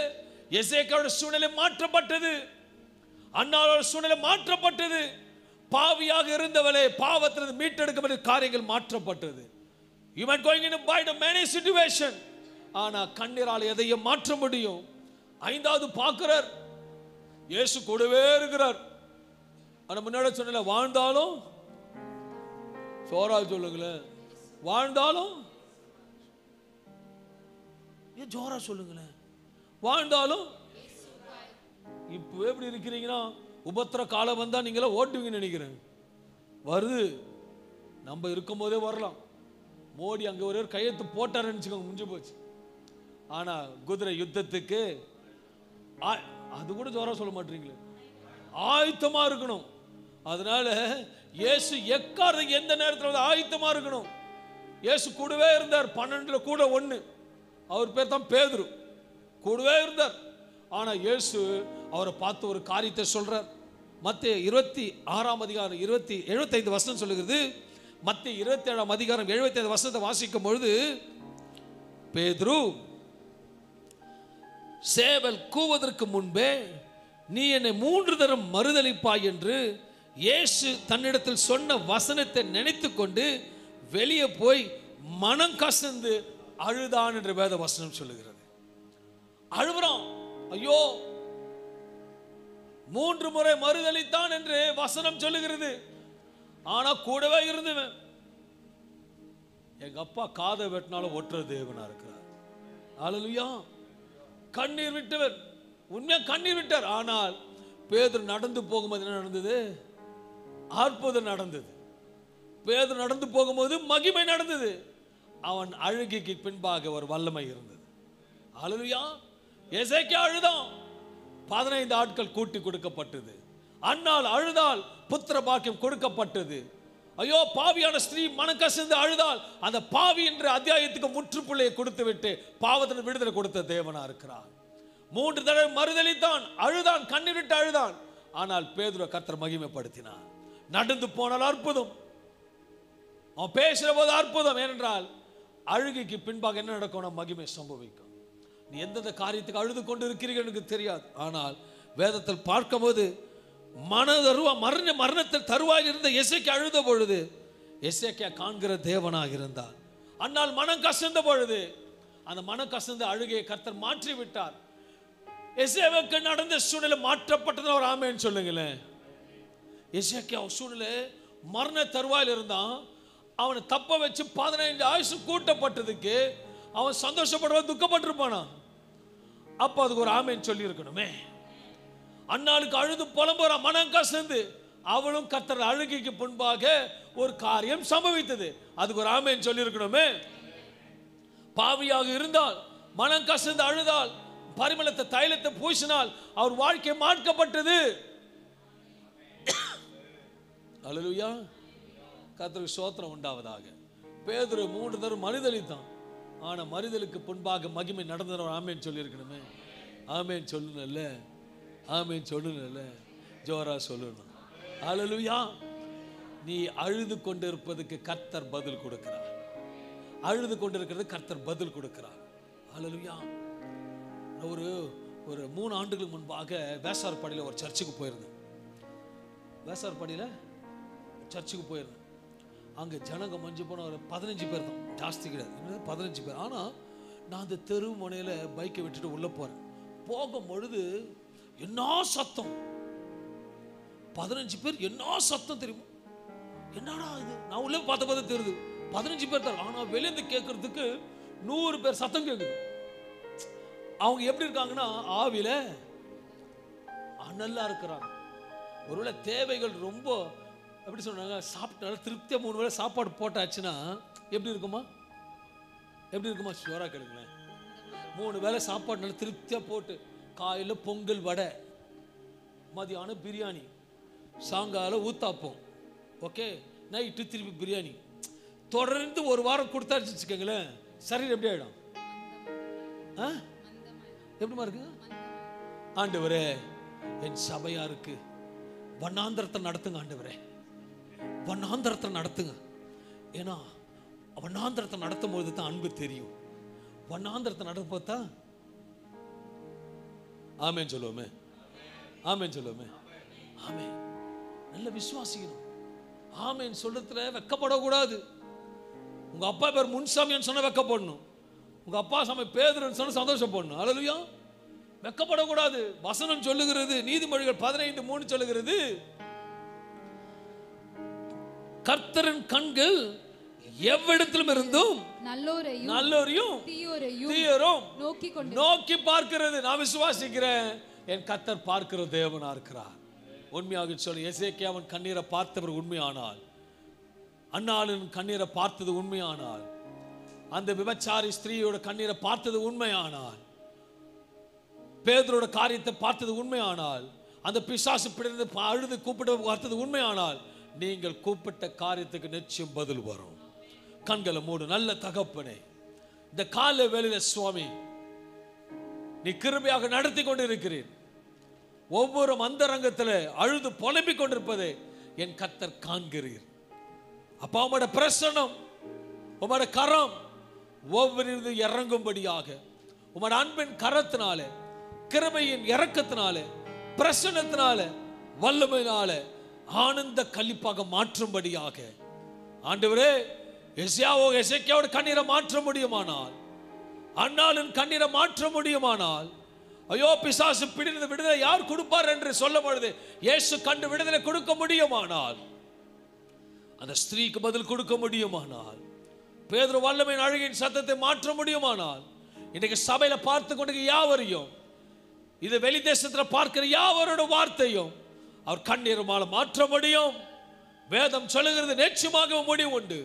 எசேக்கியாவோட சூழ்நிலை மாற்றப்பட்டது, அன்னாளோட சூழ்நிலை மாற்றப்பட்டது. பாவியாக இருந்தவளே பாவத்திலிருந்து மீட்டெடுக்கப்பட்ட காரியங்கள் மாற்றப்பட்டது. You might going in by the many situation, ஆனா கண்ணீரால் எதையும் மாற்ற முடியும். ஐந்தாவது பார்க்கிறார், இயேசு கூடவே இருக்கிறார். ஆனா முன்னாடி சொன்னல, வாழ்ந்தாலும் சோரா சொல்லுங்களேன், வாழ்ந்தாலும் ஜோரா சொல்லுங்களேன், வாழ்ந்தாலும். இப்போ எப்படி இருக்கிறீங்கன்னா, உபத்திர காலம் வந்தா நீங்கள ஓட்டுவீங்கன்னு நினைக்கிறேன். வருது, நம்ம இருக்கும் போதே வரலாம். மோடி அங்க ஒரு கையெழுத்து போட்டாருன்னு நினைச்சுக்கோங்க, முடிஞ்சு போச்சு. ஆனா குதிரை யுத்தத்துக்கு அது கூட ஜோரா சொல்ல மாட்டீங்களே, ஆயத்தமா இருக்கணும். அதனால இயேசு எக்காரத்துக்கு எந்த நேரத்தில் ஆயத்தமா இருக்கணும். இயேசு கூடவே இருந்தார், 12 கூட 1. அவர் பேர் தான் பேதுரு, கூடவே இருந்தார். ஆனா இயேசு அவரை பார்த்து ஒரு காரியத்தை சொல்றார். மத்தேயு 26ஆம் அதிகாரம் 75 வசனம் சொல்லுகிறது. மத்தேயு 27ஆம் அதிகாரம் 75 வசனத்தை வாசிக்கும் பொழுது, பேதுரு, சேவல் கூவதற்கு முன்பே நீ என்னை 3 தரம் மறுதலிப்பாய் என்று இயேசு தன்னிடத்தில் சொன்ன வசனத்தை நினைத்து கொண்டு வெளியே போய் மனம் கசந்து அழுதான் என்று வேத வசனம் சொல்லுகிறது. அழுகிறான், ஐயோ 3 முறை மறுதலித்தான் என்று வசனம் சொல்லுகிறது. ஆனா கூடவே இருந்தவன், எங்க அப்பா காதை வெட்டினாலும் ஒற்ற தேவனா இருக்கிறார். அல்லேலூயா. கண்ணீர் விட்டவர், உண்மையா கண்ணீர் விட்டார். ஆனால் பேதுரு நடந்து போகும்போது என்ன நடந்தது? அற்புதம் நடந்தது. பேதுரு நடந்து போகும்போது மகிமை நடந்தது. அவன் அழுகைக்கு பின்பாக ஒரு வல்லமை இருந்தது. அல்லேலூயா. எசேக்கியா அழுதான், 15 ஆட்கள் கூட்டி கொடுக்கப்பட்டது. அன்னாள் அழுதால் புத்திர பாக்கியம் கொடுக்கப்பட்டது. ஐயோ பாவியான ஸ்திரீ மனக்கசந்து அழுதால் அந்த பாவி என்ற அத்தியாயத்துக்கு முற்றுப்புள்ளியை கொடுத்து விட்டு பாவத்தின் விடுதலை கொடுத்த தேவனா இருக்கிறார். 3 தடவை மறுதலித்தான், அழுதான், கண்ணீர் விட்டு அழுதான். ஆனால் பேதுரு கர்த்தர் மகிமைப்படுத்தினார். நடந்து போனால் அற்புதம், அவன் பேசுற போது அற்புதம். ஏனென்றால் அழுகைக்கு பின்பாக என்ன நடக்கும்? மகிமை சம்பவிக்கும். நீ எந்தெந்த காரியத்துக்கு அழுது கொண்டு இருக்கிறீர்கள் எனக்கு தெரியாது. ஆனால் வேதத்தில் பார்க்கும்போது மரணத்தில் தருவாயில் இருந்த எசேக்கியா அழுத பொழுது எசேக்கியா காண்கிற தேவனாக இருந்தார். அன்னால் மனம் கசந்த பொழுது அந்த மனம் கசந்த அழுகையை கர்த்தர் மாற்றி விட்டார். எசேக்கியாவுக்கு நடந்த சூழ்நிலை மாற்றப்பட்டது. ஒரு ஆமென் சொல்லுங்களேன். எசேக்கியா சூழ்நிலை மரண தருவாயில் இருந்தான். அவனை தப்ப வச்சு 15 ஆயுசு கூட்டப்பட்டதுக்கு அவன் சந்தோஷப்படுவான், துக்கப்பட்டிருப்பானா? அப்ப அதுக்கு ஒரு ஆமென் சொல்லி இருக்கணுமே. அன்னாளுக்கு அழுது புலம்புற மனம் கசந்து அவளும் கர்த்தர் அழுகைக்கு முன்பாக ஒரு காரியம் சம்பவித்தது. அதுக்கு ஒரு ஆமென் சொல்லி இருக்கணுமே. பாவியாக இருந்தால், மனம் கசந்து அழுதால், பரிமளத்தை தைலத்தை பூசினால் அவர் வாழ்க்கை மாற்றப்பட்டது. அல்லேலூயா. கர்த்தருக்கு ஸ்தோத்திரம் உண்டாவதாக. பேதுரு 3 தடவை மறுதலித்தான். ஆனா மறுதலுக்கு முன்பாக மகிமை நடந்தவர் ஆமேன் சொல்லியிருக்கணுமே. ஆமேன் சொல்லணும்ல, ஆமேன் சொல்லணும்ல, ஜோரா சொல்லணும். அல்லேலூயா. நீ அழுது கொண்டிருப்பதுக்கு கர்த்தர் பதில் கொடுக்கிறார். அழுது கொண்டிருக்கிறது கர்த்தர் பதில் கொடுக்கிறார். அல்லேலூயா. ஒரு 3 ஆண்டுகளுக்கு முன்பாக வேசார்பாடியில் ஒரு சர்ச்சுக்கு போயிருந்தேன். வேசார்பாடியில் சர்ச்சுக்கு போயிருந்தேன். அங்கே ஜனங்க மஞ்சு போன ஒரு 15 பேர் தான், ஜாஸ்தி கிடையாது, 15 பேர். ஆனால் நான் அந்த தெரு முனையில் பைக்கை விட்டுட்டு உள்ளே போகிறேன். போகும் பொழுது என்ன சத்தம், 15 பேர் என்ன சத்தம் தெரியுமா? என்னடா இது, நான் உள்ளே பார்த்த தெரியுது 15 பேர் தான். ஆனால் வெளியேந்து கேட்கறதுக்கு 100 பேர் சத்தம் கேட்குது. அவங்க எப்படி இருக்காங்கன்னா ஆவில அனலா இருக்கிறாங்க. ஒருவேளை தேவைகள் ரொம்ப எப்படி சொன்னாங்க, சாப்பிட்டாலும் திருப்தியா 3 வேளை சாப்பாடு போட்டாச்சுன்னா எப்படி இருக்குமா? எப்படி இருக்குமா? ஷுவரா கேளுங்களேன். 3 வேளை சாப்பாடு நல்லா திருப்தியா போட்டு, காலையில் பொங்கல் வடை, மதியானம் பிரியாணி, சாயங்காலம் ஊத்தாப்பம், ஓகே, நைட்டு திருப்பி பிரியாணி, தொடர்ந்து 1 வாரம் கொடுத்தாச்சு வச்சுக்கோங்களேன், சரீரம் எப்படி ஆயிடும்? எப்படிமா இருக்கு? ஆண்டவரே, என் சபையாருக்கு வண்ணாந்திரத்தை நடத்துங்க ஆண்டவரே, வண்ணாந்திரத்தை நடத்துங்க. ஏன்னா வண்ணாந்திரத்தை நடத்தும் போது தான் அன்பு தெரியும். வண்ணாந்திரத்தை நடத்தும் தான் ஆமேன் சொல்லுவோமே, ஆமேன் சொல்லுவோமே. ஆமே, நல்ல விசுவாசிக்கணும். ஆமேன் சொல்றதுல வெக்கப்படக்கூடாது. உங்க அப்பா பேர் முன்சாமின்னு சொன்ன வெக்கப்படணும். உங்க அப்பா சாமி பேதுருன்னு சொன்ன சந்தோஷப்படணும். அல்லேலூயா. வெக்கப்படக்கூடாது. வசனம் சொல்லுகிறது, நீதிமொழிகள் 15:3 சொல்லுகிறது, கர்த்தரின் கண்கள் எவ்விடத்திலும் இருந்தும் நல்லோரையும் தீயோரையும் நோக்கி பார்க்கிறது. நான் விசுவாசிக்கிறேன், என் கர்த்தர் பார்க்கிற தேவனா இருக்கிறார். உண்மையாக சொல்லி, எசேக்கியாவின் கண்ணீரை பார்த்தவர் உண்மையானால், அன்னாளின் கண்ணீரை பார்த்தது உண்மையானால், அந்த விபச்சாரி ஸ்திரீயோட கண்ணீரை பார்த்தது உண்மையானால், பேதுரோட காரியத்தை பார்த்தது உண்மையானால், அந்த பிசாசு பிடிந்து அழுது கூப்பிட்டு பார்த்தது உண்மையானால், நீங்கள் கூப்பிட்ட காரியத்துக்கு நிச்சயம் பதில் வரும். கண்களை மூடு. நல்ல தகப்பனே, இந்த கால வேளையில சுவாமி நீ கிருபையாக நடத்தி கொண்டிருக்கிறீர். ஒவ்வொரு அந்தரங்கத்தில் அழுது புலம்பிக் கொண்டிருப்பதை என் கர்த்தர் காண்கிறீர். அப்பா, உம்முடைய பிரசன்னம், உம்முடைய கரம் ஒவ்வொரு இறங்கும்படியாக, உம்முடைய அன்பின் கரத்தினால, கிருபையின் இரக்கத்தினால, பிரசன்னத்தினால, வல்லமையினால ஆனந்த கலிப்பாக மாற்றும்படியாக ஆண்டவரே, எசேக்கியாவோட கண்ணீரை மாற்ற முடியுமானால், அன்னாளின் கண்ணீரை மாற்ற முடியுமானால், ஐயோ பிசாசு பிடிந்த விடுதலை யார் கொடுப்பார் என்று சொல்லும் பொழுது இயேசு கண்டு விடுதலை கொடுக்க முடியுமானால், அந்த ஸ்திரீக்கு பதில் கொடுக்க முடியுமானால், பேதுரு வல்லமையின் அழுகையின் சத்தத்தை மாற்ற முடியுமானால், இன்னைக்கு சபையில பார்த்து கொண்டு யாவரையும், இது வெளி தேசத்தில் பார்க்கிற யாவரோட வார்த்தையும் அவர் கண்ணீருமால மாற்ற முடியும். வேதம் சொல்லுகிறது, நிச்சயமாக முடிவு உண்டு.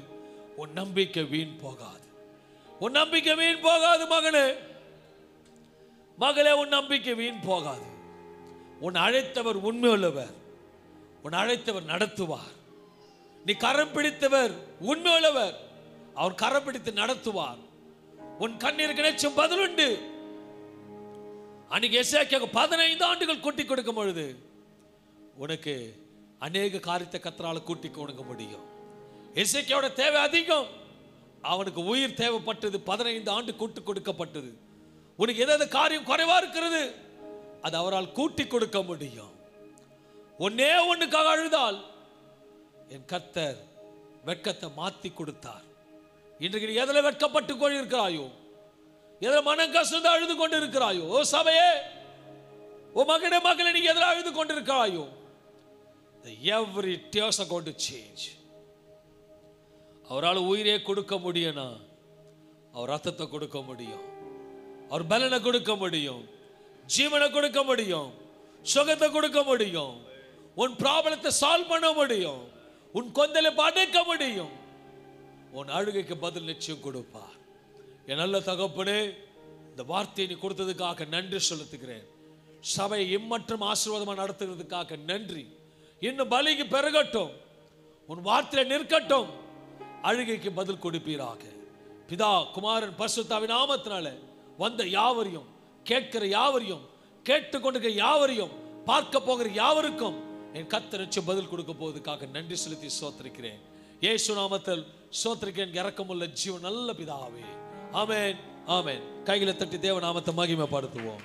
உன் நம்பிக்கை வீண் போகாது, உன் நம்பிக்கை வீண் போகாது மகனே, மகளே, உன் நம்பிக்கை வீண் போகாது. உன் அழைத்தவர் உண்மை உள்ளவர், உன் அழைத்தவர் நடத்துவார். நீ கரம் பிடித்தவர் உண்மை உள்ளவர், அவர் கரம் பிடித்து நடத்துவார். உன் கண்ணீருக்கு நிச்சயம் பதில் உண்டு. அன்னைக்கு எசேக்கியாவுக்கு 15 ஆண்டுகள் கூட்டி கொடுக்கும் பொழுது உனக்கு அநேக காரியத்தை கர்த்தரால் கூட்டி கொடுக்க முடியும். எசேக்கியாவோட தேவை அதிகம், அவனுக்கு உயிர் தேவைப்பட்டது. 15 ஆண்டு கூட்டி கொடுக்கப்பட்டது. உனக்கு ஏதாவது காரியம் குறைவா இருக்கிறது, அது அவரால் கூட்டி கொடுக்க முடியும். ஒன்னே ஒண்ணுக்காக அழுதால் என் கர்த்தர் வெட்கத்தை மாத்தி கொடுத்தார். இன்றைக்கு நீ எதில் வெட்கப்பட்டு கொண்டு இருக்கிறாயோ, எதில் மனம் கசந்து அழுது கொண்டு இருக்கிறாயோ, ஓ சபையே, ஓ மகனே மகளே, நீ எதில் அழுது கொண்டு இருக்கிறாயோ, every tears are going to change. அவரால் உயிரே கொடுக்க முடியும்னா அவர் ரத்தத்தை கொடுக்க முடியும், அவர் பலனை கொடுக்க முடியும், ஜீவனை கொடுக்க முடியும், சுகத்தை கொடுக்க முடியும், உன் ப்ராப்ளத்தை சால்வ் பண்ண முடியும், உன் கொந்தலை அடக்க முடியும், உன் அழுகைக்கு பதில் நிச்சயம் கொடுப்பார். என் நல்ல தகப்பனே, இந்த வார்த்தையை நீ கொடுத்ததுக்காக நன்றி செலுத்துகிறேன். சபையை இம்மற்றும் ஆசீர்வாதமாக நடத்துகிறதுக்காக நன்றி. இன்னும் பலிக்கு பெருகட்டும், உன் வார்த்தையில நிற்கட்டும். அழுகைக்கு பதில் கொடுப்பீராக. பிதா குமாரன் பரிசுத்தாவின் நாமத்தினால வந்த யாவரையும், கேட்கிற யாவரையும், கேட்டுக்கொண்டிருக்கிற யாவரையும், பார்க்க போகிற யாவருக்கும் என் கர்த்தர் பதில் கொடுக்க போவதற்காக நன்றி செலுத்தி ஸ்தோத்திரிக்கிறேன். இயேசு நாமத்தில் ஸ்தோத்திரிக்கிறேன். இரக்கமுள்ள ஜீவன் நல்ல பிதாவே. ஆமென், ஆமென். கைகளை தட்டி தேவ நாமத்தை மகிமைப்படுத்துவோம்.